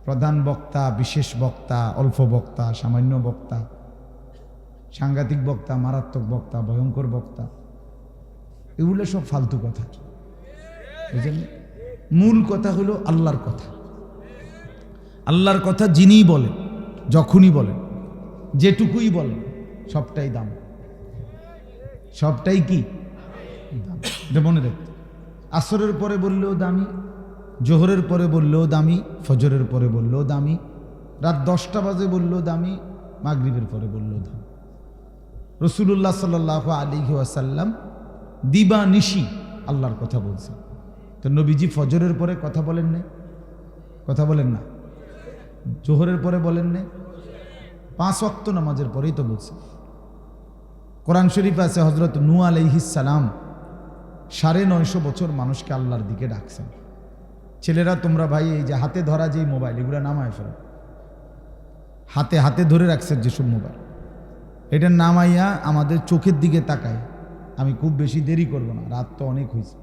প্রধান বক্তা, বিশেষ বক্তা, অল্প বক্তা, সামান্য বক্তা, সাংঘাতিক বক্তা, মারাত্মক বক্তা, ভয়ঙ্কর বক্তা, এগুলো সব ফালতু কথা। বুঝলেন? মূল কথা হলো আল্লাহর কথা। আল্লাহর কথা যিনিই বলেন, যখনই বলেন, যেটুকুই বলেন, সবটাই দাম, সবটাই কি দাম। এটা মনে রাখতে, আসরের পরে বললেও দামি, জোহরের পরে বললেও দামি, ফজরের পরে বললেও দামি, রাত 10টা বাজে বললেও দামি, মাগরিবের পরে বললেও দামি। রাসূলুল্লাহ সাল্লাল্লাহু আলাইহি ওয়াসাল্লাম দিবা নিশি আল্লাহর কথা বলছেন। তো নবীজি ফজরের পরে কথা বলেন না? কথা বলেন না? জোহরের পরে বলেন না? 5 ওয়াক্ত নামাজের পরেই তো বলছেন। কোরআন শরীফে আছে হযরত নূহ আলাইহিস সালাম 950 বছর মানুষকে আল্লাহর দিকে ডাকছেন। ছেলেরা তোমরা ভাই এই যে হাতে ধরা যেই মোবাইল, এগুলো নামায় ফেলো। হাতে হাতে ধরে রাখছে যেসব মোবাইল, এটা নামাইয়া আমাদের চোখের দিকে তাকায়। আমি খুব বেশি দেরি করব না, রাত তো অনেক হয়েছে।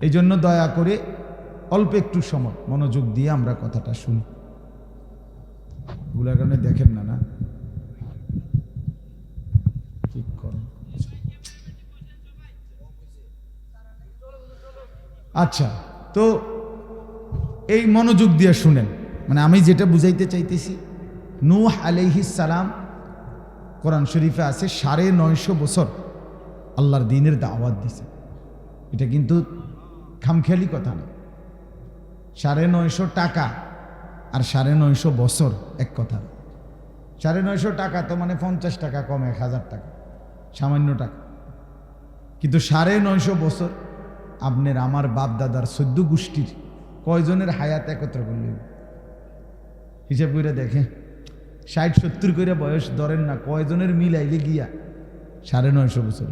এই জন্য দয়া করে অল্প একটু সময় মনোযোগ দিয়ে আমরা কথাটা শুনি। এগুলোর কারণে দেখেন না, না ঠিক করেন। আচ্ছা, তো এই মনোযোগ দিয়ে শুনেন, মানে আমি যেটা বুঝাইতে চাইতেছি, নূহ আলাইহিস সালাম কোরআন শরীফে আছে 950 বছর আল্লাহর দ্বীনের দাওয়াত দিছে। এটা কিন্তু খামখেয়ালি কথা না। 950 টাকা আর 950 বছর এক কথা। 950 টাকা তো মানে 50 টাকা কম, 1000 টাকা, সামান্য টাকা। কিন্তু 950 বছর আপনার আমার বাপ দাদার 14 গোষ্ঠীর কয়জনের হায়াত একত্র করলেন হিসাব করে দেখে। 60-70 করে বয়স ধরেন না, কয়জনের মিলাইলে গিয়া 950 বছর।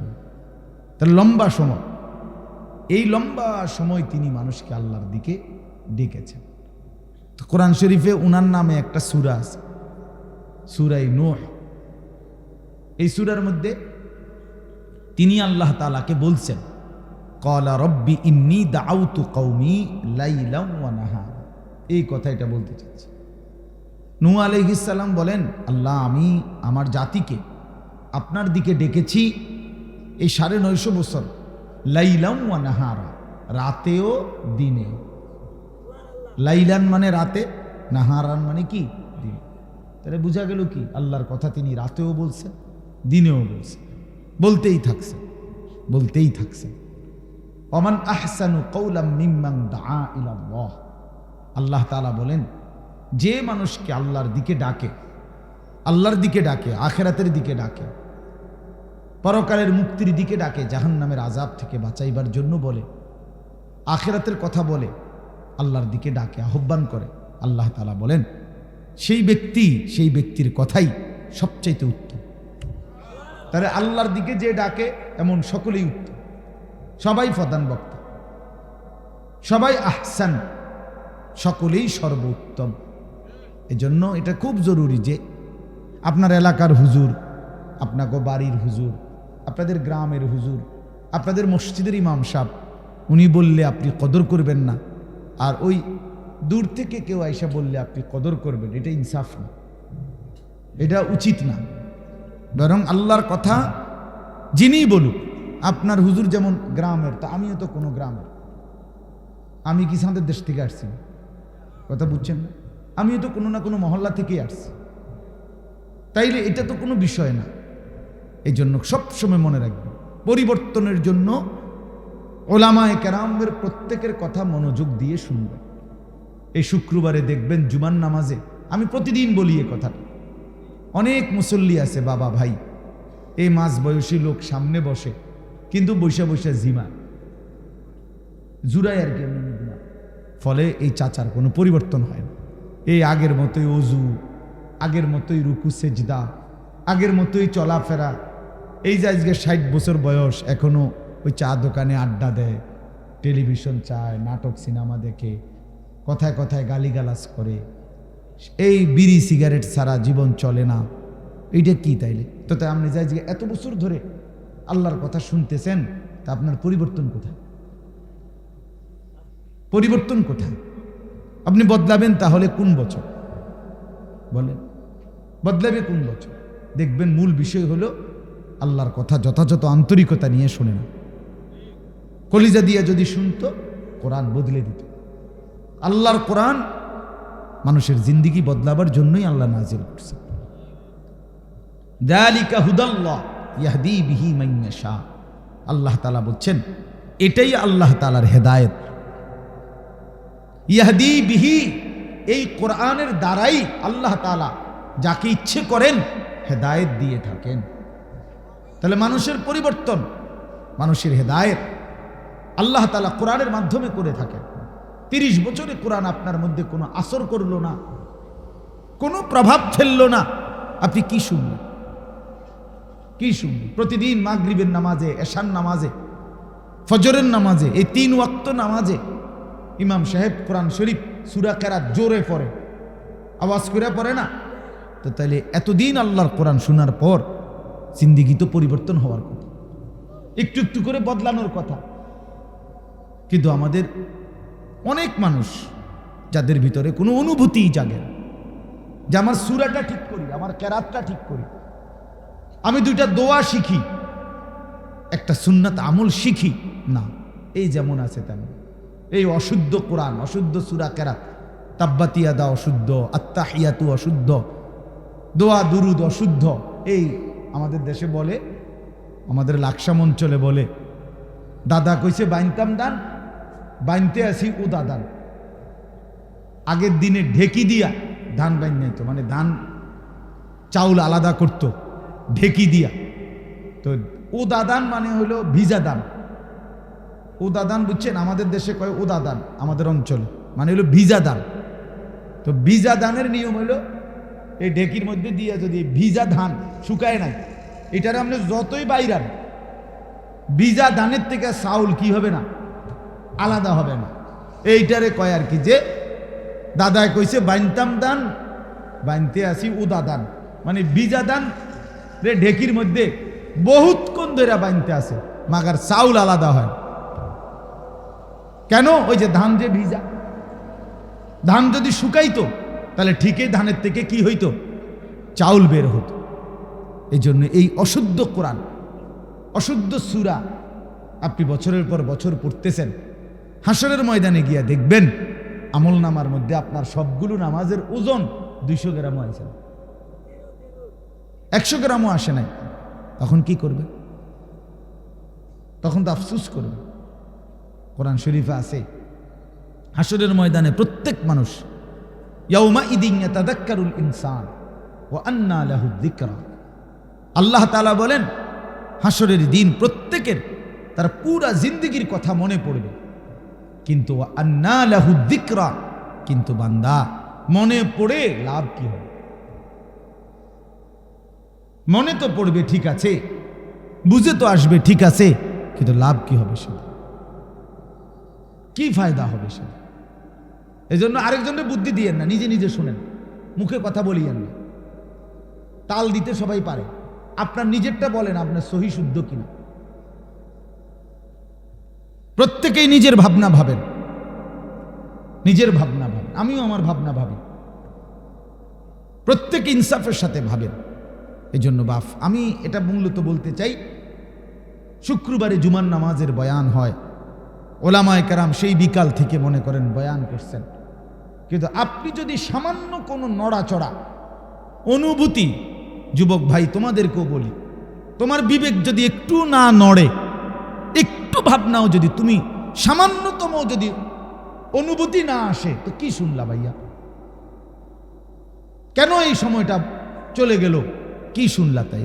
তার লম্বা সময়, এই লম্বা সময় তিনি মানুষকে আল্লাহর দিকে ডেকেছেন। তো কোরআন শরীফে উনার নামে একটা সূরা আছে, সূরা নূহ। এই সূরার মধ্যে তিনি আল্লাহ তাআলাকে বলছেন, ক্বালা রব্বি ইন্নী দাআউতু কওমি লাইলাম ওয়া নাহারা। এই কথাটা বলতে চাচ্ছি। নূহ আলাইহিস সালাম বলেন, আল্লাহ আমি আমার জাতিকে আপনার দিকে ডেকেছি এই 950 বছর, লাইলাম ওয়া নাহারা, রাতেও দিনেও। লাইলান মানে রাতে, নাহারান মানে কি দিন। তাহলে বোঝা গেল কি আল্লাহর কথা তিনি রাতেও বলছেন, দিনেও বলছেন, বলতেই থাকছেন, বলতেই থাকছেন। ওমান আহসানু কওলাম মিম্মান দাআ ইলাল্লাহ। আল্লাহ তাআলা বলেন, যে মানুষকে আল্লাহর দিকে ডাকে, আল্লাহর দিকে ডাকে, আখিরাতের দিকে ডাকে, পরকালের মুক্তির দিকে ডাকে, জাহান্নামের আযাব থেকে বাঁচাইবার জন্য বলে, আখিরাতের কথা বলে, আল্লাহর দিকে ডাকে, আহ্বান করে, আল্লাহ তাআলা বলেন সেই ব্যক্তির কথাই সবচাইতে উত্তম। তাহলে আল্লাহর দিকে যে ডাকে এমন সকলেই উত্তম, সবাই প্রধান বক্তা, সবাই আহসান, সকলেই সর্বোত্তম। এজন্য এটা খুব জরুরি যে আপনার এলাকার হুজুর, আপনাকে বাড়ির হুজুর, আপনাদের গ্রামের হুজুর, আপনাদের মসজিদের ইমাম সাহেব, উনি বললে আপনি কদর করবেন না, আর ওই দূর থেকে কেউ আইসা বললে আপনি কদর করবেন, এটা ইনসাফ না, এটা উচিত না। বরং আল্লাহর কথা যিনি বলুক, আপনার হুজুর যেমন গ্রামের, তা আমিও তো কোনো গ্রামের, আমি কি সাঁদের দেশ থেকে আসছি, কথা বুঝছেন না? আমিও তো কোনো না কোনো মহল্লা থেকেই আসছি, তাইলে এটা তো কোনো বিষয় না। এই জন্য সবসময় মনে রাখবেন, পরিবর্তনের জন্য ওলামায়ে কেরামের প্রত্যেকের কথা মনোযোগ দিয়ে শুনবেন। এই শুক্রবারে দেখবেন জুমার নামাজে, আমি প্রতিদিন বলি এ কথাটা, অনেক মুসল্লি আছে বাবা ভাই, এই মাঝ বয়সী লোক সামনে বসে, কিন্তু বৈশা বৈশা জিমা জুরাই আর কি, ফলে এই চাচার কোনো পরিবর্তন হয় না। এই আগের মতোই অজু, আগের মতোই রুকু সেজদা, আগের মতোই চলাফেরা। এই যে আজকে 60 বছর বয়স, এখনো ওই চা দোকানে আড্ডা দেয়, টেলিভিশন চায়, নাটক সিনেমা দেখে, কথায় কথায় গালিগালাজ করে, এই বিড়ি সিগারেট ছাড়া জীবন চলে না। এইটা কি তাইলে? তো তাই আপনি যাই যে এত বছর ধরে আল্লাহর কথা শুনতেছেন, তা আপনার পরিবর্তন কোথায়? পরিবর্তন কোথায়? আপনি বদলাবেন তাহলে কোন বছর বলেন? বদলাবে কোন বছর? দেখবেন মূল বিষয় হলো আল্লাহর কথা যথাযথ আন্তরিকতা নিয়ে শোনে না। কলিজা দিয়ে যদি শুনতো, কোরআন বদলে দিত। আল্লাহর কোরআন মানুষের জিন্দেগি বদলাবার জন্যই আল্লাহ নাজিল করছে। যালিকা হুদাল্লাহ ইয়াহদি বিহি মান ইয়াশা। আল্লাহ তাআলা বলছেন এটাই আল্লাহ তাআলার হেদায়েত। ইয়াহদি বিহি, এই কোরআনের দ্বারাই আল্লাহ তাআলা যাকে ইচ্ছে করেন হেদায়েত দিয়ে থাকেন। তাহলে মানুষের পরিবর্তন, মানুষের হেদায়েত আল্লাহ তাআলা কোরআনের মাধ্যমে করে থাকেন। 30 বছরে কোরআন আপনার মধ্যে কোনো আসর করলো না, কোনো প্রভাব ফেললো না, আপনি কি শুনবেন? কি শুনবেন? প্রতিদিন মাগরিবের নামাজে, এশার নামাজে, ফজরের নামাজে, এই 3 ওয়াক্ত নামাজে ইমাম সাহেব কোরআন শরীফ সূরা কেরাত জোরে পড়ে, আওয়াজ করে পড়ে না? তো তাইলে এতদিন আল্লাহর কোরআন শোনার পর জিন্দেগি তো পরিবর্তন হওয়ার কথা, একটু একটু করে বদলানোর কথা। কিন্তু আমাদের অনেক মানুষ যাদের ভিতরে কোনো অনুভূতি জাগে না যে আমার সূরাটা ঠিক করি, আমার কেরাতটা ঠিক করি, আমি 2টা দোয়া শিখি, একটা সুন্নাত আমল শিখি না। এই যেমন আছে তেমন, এই অশুদ্ধ কোরআন, অশুদ্ধ সূরা কেরাত, তাব্বাত ইয়াদা অশুদ্ধ, আত্তাহিয়াতু অশুদ্ধ, দোয়া দুরুদ অশুদ্ধ। এই আমাদের দেশে বলে, আমাদের লাকসাম অঞ্চলে বলে, দাদা কইছে বাইনতাম দান, বাইনতে আসি ও দাদান। আগের দিনে ঢেকি দিয়া ধান বাইন নিত, মানে ধান চাউল আলাদা করত ঢেকি দিয়া। তো ওদা দান মানে হলো ভিজা দান। ওদা দান বুঝছেন, আমাদের দেশে কয় ওদা দান, আমাদের অঞ্চলে মানে হলো ভিজা দান। তো ভিজা দানের নিয়ম হলো এই ঢেকির মধ্যে দিয়ে যদি ভিজা ধান শুকায় নাই, এটার আপনি যতই বাইরান, ভিজা ধানের থেকে চাউল কি হবে না, আলাদা হবে না। এইটারে কয় আর কি যে দাদায় কইছে বাইনতাম দান, বাইনতে আসি উদা দান, মানে ভিজা দান রে ঢেকির মধ্যে বহুত কোন ধরে বাইনতে আসে, মাগার চাউল আলাদা হয়। কেন? ওই যে ধান যে ভিজা, ধান যদি শুকাইতো তাহলে ঠিকই ধানের থেকে কি হইতো, চাউল বের হতো। এই জন্য এই অশুদ্ধ কোরআন, অশুদ্ধ সূরা আপনি বছরের পর বছর পড়তেছেন, হাসরের ময়দানে গিয়া দেখবেন আমল নামার মধ্যে আপনার সবগুলো নামাজের ওজন 200 গ্রামও আছে, 100 গ্রামও আসে নাই। তখন কি করবে? তখন তো আফসুস করবে। কোরআন শরীফে আছে হাসরের ময়দানে প্রত্যেক মানুষ ইয়াউমা ইদিন ইয়াতাযাক্কারুল ইনসান ওয়া আন্না লাহু যিকরা। আল্লাহ তাআলা বলেন হাসরের দিন প্রত্যেকের তার পুরা জিন্দেগীর কথা মনে পড়বে, কিন্তু ওয়া আন্না লাহু যিকরা, কিন্তু বান্দা মনে পড়ে লাভ কি হবে? মনে তো পড়বে ঠিক আছে, বুঝে তো আসবে ঠিক আছে, কিন্তু লাভ কি হবে? সে কি ফায়দা হবে? সে এই জন্য আরেকজনের বুদ্ধি দিয়েন না, নিজে নিজে শুনেন, মুখে কথা বলিয়েন না। তাল দিতে সবাই পারে, আপনার নিজেরটা বলেন আপনার সহি শুদ্ধ কিনা। প্রত্যেকেই নিজের ভাবনা ভাবেন, নিজের ভাবনা ভাবেন, আমিও আমার ভাবনা ভাবি, প্রত্যেকে ইনসাফের সাথে ভাবেন। এই জন্য বাফ আমি এটা মূলত বলতে চাই, শুক্রবারে জুমার নামাজের বয়ান হয়, ওলামায়ে কেরাম সেই বিকাল থেকে মনে করেন বয়ান করছেন, কিন্তু আপনি যদি সামান্য কোনো নড়াচড়া অনুভূতি, যুবক ভাই তোমাদেরকেও বলি, তোমার বিবেক যদি একটু না নড়ে, একটু ভাবনাও যদি তুমি সামান্যতম যদি অনুভূতি না আসে, তো কি শুনলা ভাইয়া? কেন এই সময়টা চলে গেল? কি শুনলা? তাই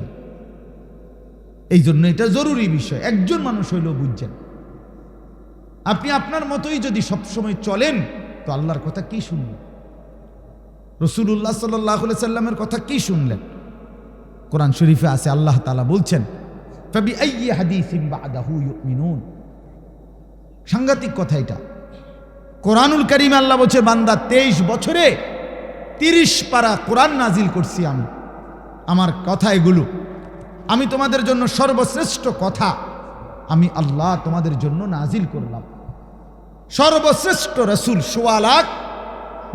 এই জন্য এটা জরুরি বিষয়, একজন মানুষ হইলেও বুঝছেন। আপনি আপনার মতোই যদি সবসময় চলেন তো আল্লাহর কথা কি শুনলেন? রাসূলুল্লাহ সাল্লাল্লাহু আলাইহি সাল্লামের কথা কি শুনলেন? কোরআন শরীফে আছে আল্লাহ তাআলা বলছেন ফাবিআইয়ি হাদিসিন বা'দাহু ইউমিনুন। সাংঘাতিক কথা এটা। কোরআনুল কারীমে আল্লাহ বলছে বান্দা 23 বছরে 30 পারা কোরআন নাজিল করছি আমি, আমার কথা এগুলো, আমি তোমাদের জন্য সর্বশ্রেষ্ঠ কথা আমি আল্লাহ তোমাদের জন্য নাজিল করলাম। সর্বশ্রেষ্ঠ রাসূল, 1.25 লাখ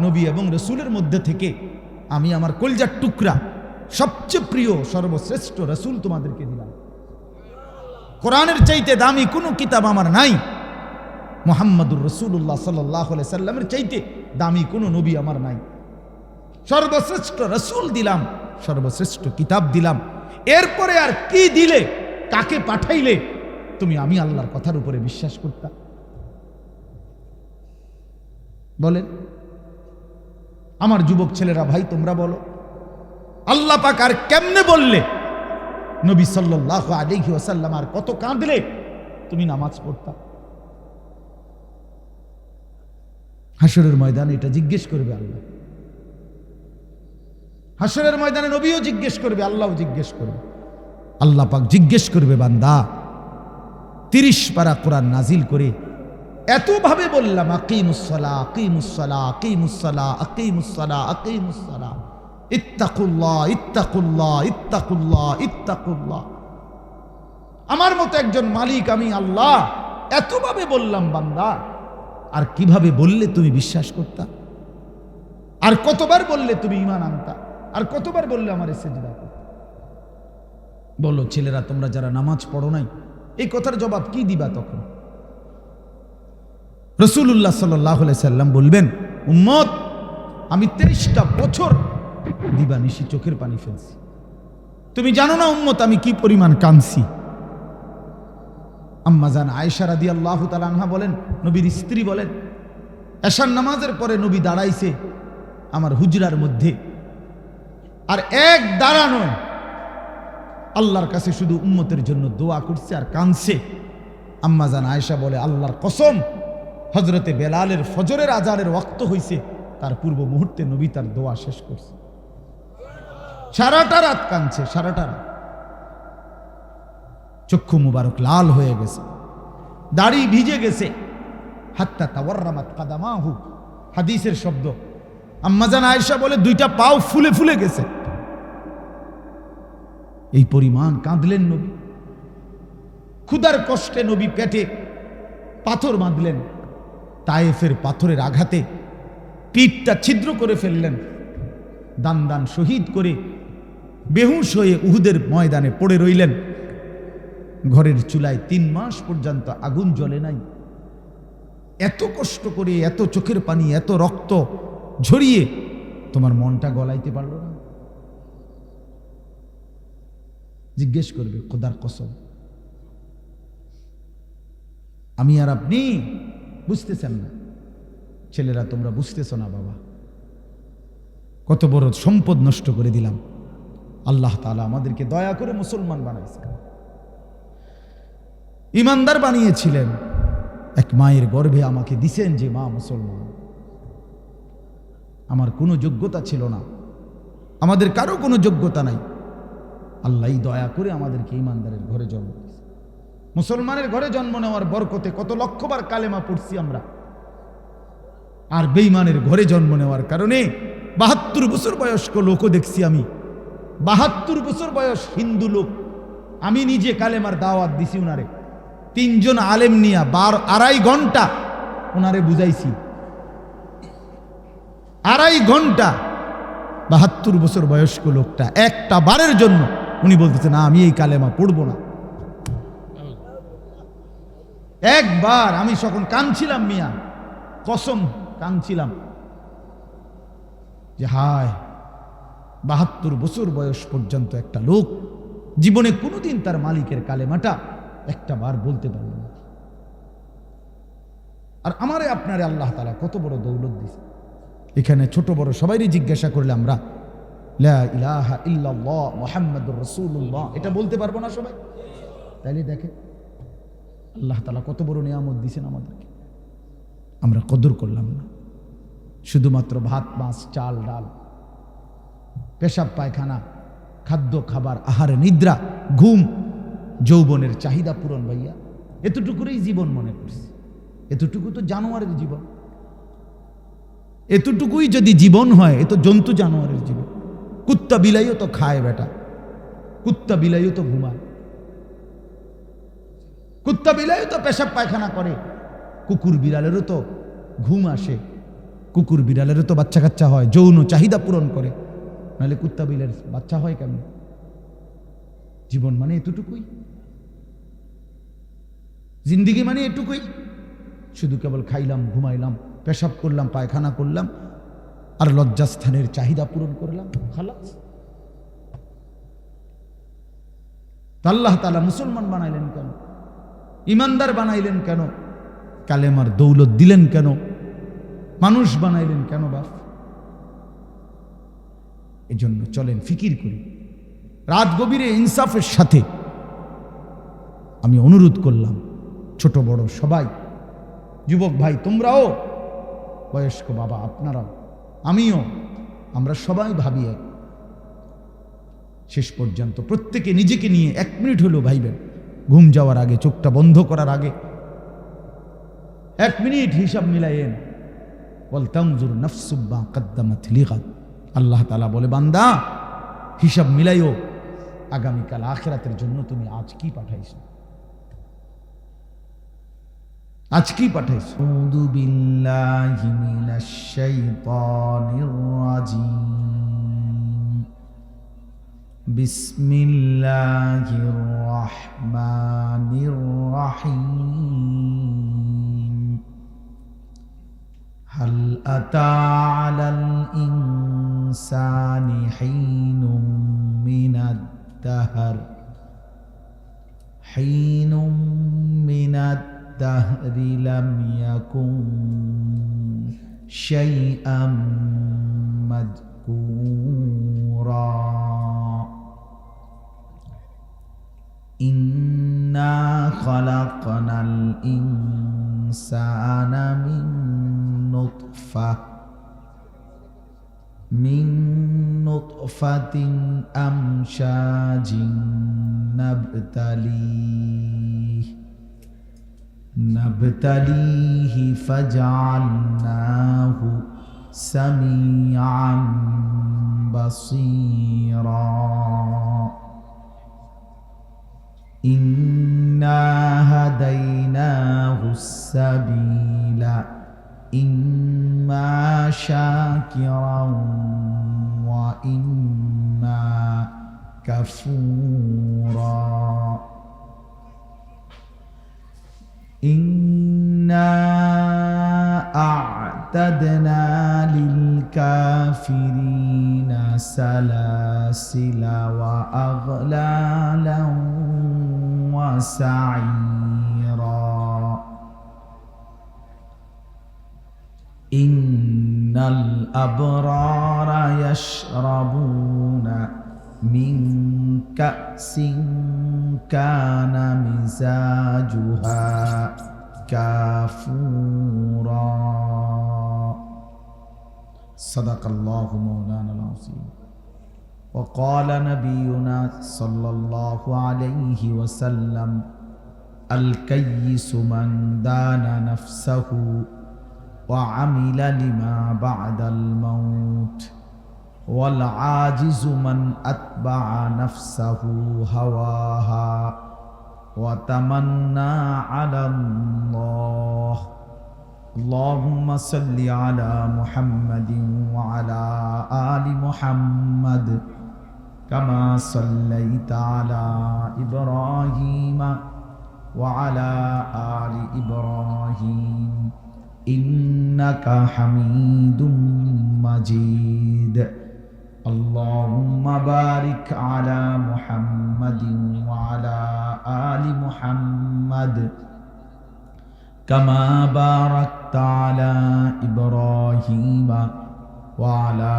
নবী এবং রাসূলের মধ্যে থেকে আমি আমার কলিজার টুকরা সবচেয়ে প্রিয় সর্বশ্রেষ্ঠ রাসূল তোমাদেরকে দিলাম। কোরআনের চাইতে দামি কোনো কিতাব আমার নাই, মুহাম্মাদুর রাসূলুল্লাহ সাল্লাল্লাহু আলাইহি সাল্লামের চাইতে দামি কোনো নবী আমার নাই। সর্বশ্রেষ্ঠ রাসূল দিলাম, সর্বশ্রেষ্ঠ কিতাব দিলাম, এরপরে আর কি দিলে, কাকে পাঠাইলে তুমি আমি আল্লাহর কথার উপরে বিশ্বাস করতা? বলেন আমার যুবক ছেলেরা, ভাই তোমরা বলো, আল্লাহ পাক আর কেমনে বললে নবী সাল্লাল্লাহু আলাইহি ওয়াসাল্লাম আর কত কাঁদলে তুমি নামাজ পড়তা? হাসরের ময়দানে এটা জিজ্ঞেস করবে আল্লাহ। হাসরের ময়দানে নবীও জিজ্ঞেস করবে, আল্লাহও জিজ্ঞেস করবে। আল্লাহ পাক জিজ্ঞেস করবে বান্দা 30 পারা কোরআন নাজিল করে এত ভাবে বললাম আকিমুস সালাহ আকিমুস সালাহ আকিমুস সালাহ আকিমুস সালাহ আকিমুস সালাহ ইত্তাকুল্লাহ ইত্তাকুল্লাহ ইত্তাকুল্লাহ ইত্তাকুল্লাহ। আমার মতো একজন মালিক আমি আল্লাহ এতভাবে বললাম বান্দা, আর কিভাবে বললে তুমি বিশ্বাস করতা? আর কতবার বললে তুমি ঈমান আনতা? আর কতবার বললে আমারে সিজদা করতা? বলো ছেলেরা, তোমরা যারা নামাজ পড়ো নাই, এই কথার জবাব কি দিবা তখন? রাসূলুল্লাহ সাল্লাল্লাহু আলাইহি সাল্লাম বলবেন, উম্মত আমি 23টা বছর দিবানিশি চোখের পানি ফেলছি, তুমি জানো না উম্মত আমি কি পরিমাণ কাঁদছি। আম্মা জান আয়েশা রাদিয়াল্লাহু তাআলা আনহা বলেন, নবীর স্ত্রী বলেন, এশার নামাজের পরে নবী দাঁড়াইছে আমার হুজরার মধ্যে, আর এক দাঁড়ানো আল্লাহর কাছে শুধু উম্মতের জন্য দোয়া করছে আর কাঁদছে। আম্মা জান আয়েশা বলে, আল্লাহর কসম, হজরতে বেলালের ফজরের আজানের ওয়াক্ত হইছে, তার পূর্ব মুহূর্তে নবী তার দোয়া শেষ করছে। সারাটা রাত কাঁদছে, সারাটা রাত। চক্ষু মুবারক লাল হয়ে গেছে, দাড়ি ভিজে গেছে। হাত্তা তাওয়াররামাত কাদামাহু, হাদিসের শব্দ। আম্মা জান আয়েশা বলে, দুইটা পাও ফুলে ফুলে গেছে। এই পরিমাণ কাঁদলেন নবী। ক্ষুধার কষ্টে নবী পেটে পাথর বাঁধলেন, তায়েফের পাথরের আঘাতে পিঠটা ছিদ্র করে ফেললেন, দান দান শহীদ করে বেহুশ হয়ে উহুদের ময়দানে পড়ে রইলেন। ঘরের চুলায় 3 মাস পর্যন্ত আগুন জ্বলে নাই। এত কষ্ট করে, এত চোখের পানি, এত রক্ত ঝরিয়ে তোমার মনটা গলাইতে পারল না? জিজ্ঞেস করবে, খোদার কসম। আমি আর আপনি বুঝতেছেন না, ছেলেরা তোমরা বুঝতেছ না বাবা, কত বড় সম্পদ নষ্ট করে দিলাম। আল্লাহ তাআলা আমাদেরকে দয়া করে মুসলমান বানাইছে, ইমানদার বানিয়েছিলেন। এক মায়ের গর্ভে আমাকে দিছেন যে মা মুসলমান। আমার কোনো যোগ্যতা ছিল না, আমাদের কারো কোনো যোগ্যতা নাই। আল্লাহই দয়া করে আমাদেরকে ইমানদারের ঘরে জন্ম দিয়েছে। মুসলমানের ঘরে জন্ম নেওয়ার বরকতে কত লক্ষবার কালেমা পড়ছি আমরা। আর বেঈমানের ঘরে জন্ম নেওয়ার কারণে 72 বছর বয়স্ক লোকও দেখছি আমি। 72 বছর বয়স হিন্দু লোক, আমি নিজে কালেমার দাওয়াত দিছি উনারে। 3 জন আলেম নিয়া 2.5 ঘন্টা ওনারে বুঝাইছি। 2.5 ঘন্টা 72 বছর বয়স্ক লোকটা একটা বারের জন্য উনি বলতেছে না আমি এই কালেমা পড়বো না। একবার আমি যখন কাঁদছিলাম মিয়া, কসম কাঁদছিলাম যে হায় 72 বছর বয়স পর্যন্ত একটা লোক জীবনে কোনোদিন তার মালিকের কালেমাটা একটা বার বলতে পারল না। আর আমারে আপনারে আল্লাহ তাআলা কত বড় দৌলত দিয়েছে। এখানে ছোট বড় সবাইরই জিজ্ঞাসা করলে আমরা লা ইলাহা ইল্লাল্লাহ মুহাম্মাদুর রাসূলুল্লাহ এটা বলতে পারবো না সবাই? তাইলে দেখে আল্লাহ তাআলা কত বড় নিয়ামত দিয়েছেন আমাদেরকে, আমরা কদর করলাম না। শুধুমাত্র ভাত মাছ চাল ডাল, পেশাব পায়খানা, খাদ্য খাবার, আহার নিদ্রা, ঘুম, যৌবনের চাহিদা পূরণ, ভাইয়া এতটুকুরই জীবন মনে করছি। এতটুকু তো জানোয়ারের জীবন। এতটুকুই যদি জীবন হয়, এ তো জন্তু জানোয়ারের জীবন। কুত্তা বিলাইও তো খায় বেটা, কুত্তা বিলাইও তো ঘুমায়, কুত্তা বিলাইও তো পেশাব পায়খানা করে, কুকুর বিড়ালেরও তো ঘুম আসে, কুকুর বিড়ালেরও তো বাচ্চা কাচ্চা হয়, যৌন চাহিদা পূরণ করে। নাহলে কুত্তা বিলালের বাচ্চা হয় কেমন? জীবন মানে এতটুকুই, জিন্দিগি মানে এটুকুই। শুধু কেবল খাইলাম, ঘুমাইলাম, পেশাব করলাম, পায়খানা করলাম, আর লজ্জাস্থানের চাহিদা পূরণ করলাম, খালাস। আল্লাহ তাআলা মুসলমান বানাইলেন কেন? ইমানদার বানাইলেন কেন? কালেমার দৌলত দিলেন কেন? মানুষ বানাইলেন কেন? বাপ এজন্য চলেন ফিকির করি। রাত গভীরে ইনসাফের সাথে আমি অনুরোধ করলাম, ছোট বড় সবাই, যুবক ভাই তোমরাও, বয়স্ক বাবা আপনারাও, আমিও, আমরা সবাই ভাবি এক। শেষ পর্যন্ত প্রত্যেকে নিজেকে নিয়ে 1 মিনিট হলেও ভাইবেন। ঘুম যাওয়ার আগে, চোখটা বন্ধ করার আগে 1 মিনিট হিসাব মিলাইয়েন। ওয়ালতানজুর নাফসুম মা কদ্দামাত লিগাদ। আল্লাহ তাআলা বলে, বান্দা হিসাব মিলাইও, আগামীকাল আখিরাতের জন্য তুমি আজ কি পাঠাইছো, আজ কি পাঠাইছো। আউযু বিল্লাহি মিনাশ শাইতানির রাজিম। বিসমিল্লাহির রাহমানির রাহিম। হাল আতা আলাল ইনসানি হিনুম মিনাদ দাহর الدهر لم يكن شيئا مذكورا إنا خلقنا الإنسان من نطفة أمشاج نبتليه فجعلناه سميعا بصيرا إنا هديناه السبيل إما شاكرا وإما كفورا إنا أعتدنا للكافرين سلاسل وأغلالا وسعيرا إن الأبرار يشربون من كأس كان مزاجها كافورا صدق الله مولانا العظيم وقال نبينا صلى الله عليه وسلم الكيس من دان نفسه وعمل لما بعد الموت والعاجز من أتبع نفسه هواها وتمنى على الله اللهم صل على محمد وعلى آل محمد كما صليت على إبراهيم وعلى آل إبراهيم إنك حميد مجيد اللهم بارك على محمد وعلى آل محمد كما باركت على إبراهيم وعلى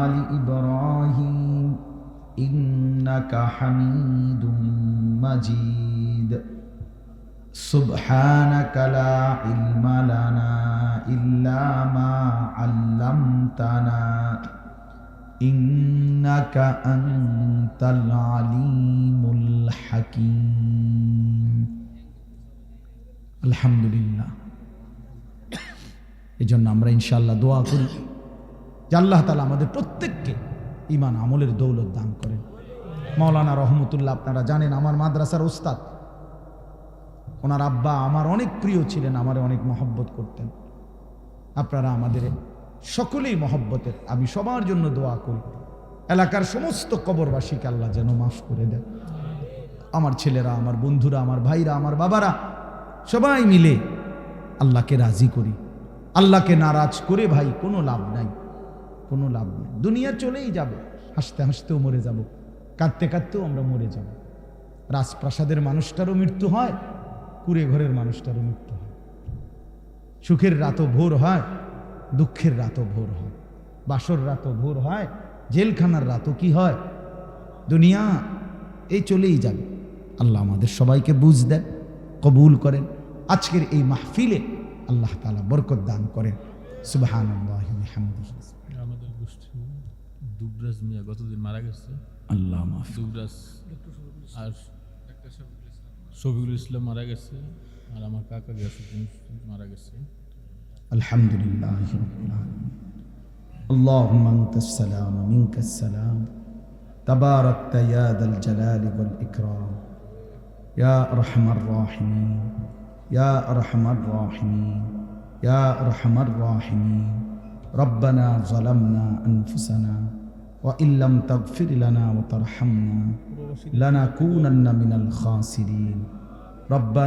آل إبراهيم إنك حميد مجيد سبحانك لا علم لنا إلا ما علمتنا إنك أنت العليم الحكيم الحمد لله এজন্য আমরা ইনশাআল্লাহ দোয়া করি যে আল্লাহ তাআলা আমাদের প্রত্যেককে ঈমান আমলের দৌলত দান করেন। মাওলানা রহমতুল্লাহ আপনারা জানেন আমার মাদ্রাসার উস্তাদ, ওনার আব্বা আমার অনেক প্রিয় ছিলেন, আমারে অনেক মহব্বত করতেন। আপনারা আমাদের সকলেই মহব্বতের, আমি সবার জন্য দোয়া করি এলাকার সমস্ত কবরবাসীকে আল্লাহ যেন মাফ করে দেন। আমার ছেলেরা, আমার বন্ধুরা, আমার ভাইরা, আমার বাবারা সবাই মিলে আল্লাহকে রাজি করি। আল্লাহকে নারাজ করে ভাই কোনো লাভ নাই, কোনো লাভ নেই। দুনিয়া চলেই যাবে, হাসতে হাসতেও মরে যাব, কাঁদতে কাঁদতেও আমরা মরে যাব। রাজপ্রাসাদের মানুষটারও মৃত্যু হয়, কুড়ে ঘরের মানুষটারও মৃত্যু হয়। সুখের রাতও ভোর হয়, দুঃখের রাতও ভোর হয়, বাসর রাতও ভোর হয়, জেলখানার রাতও কি হয়। দুনিয়া এই চলেই যাবে। আল্লাহ আমাদের সবাইকে বুঝ দেন, কবুল করেন। আজকের এই মাহফিলে আল্লাহ তাআলা বরকত দান করেন। সুবহানাল্লাহি ওয়া বিহামদিহি। আমাদের গোষ্ঠী দুবরাজ মিয়া গতদিন মারা গেছে, আল্লাহ মাফ। দুবরাজ আর শফিকুল ইসলাম মারা গেছে, আর আমার কাকা গিয়াসুদ্দিন মারা গেছে। আলহামদুলিল্লাহ রাব্বিল আলামিন। আল্লাহুম্মা আনতাস সালাম ওয়া মিনকাস সালাম তাবারাকতা ইয়া যাল জালালি ওয়াল ইকরাম ইয়া আরহামার রাহিমিন ইয়া আরহামার রাহিমিন ইয়া আরহামার রাহিমিন। রব্বানা যালামনা আনফুসানা ওয়া ইল্লাম তাগফির লানা ওয়া তারহামনা লানাকুনান্না মিনাল খাসিরিন। রব্বানা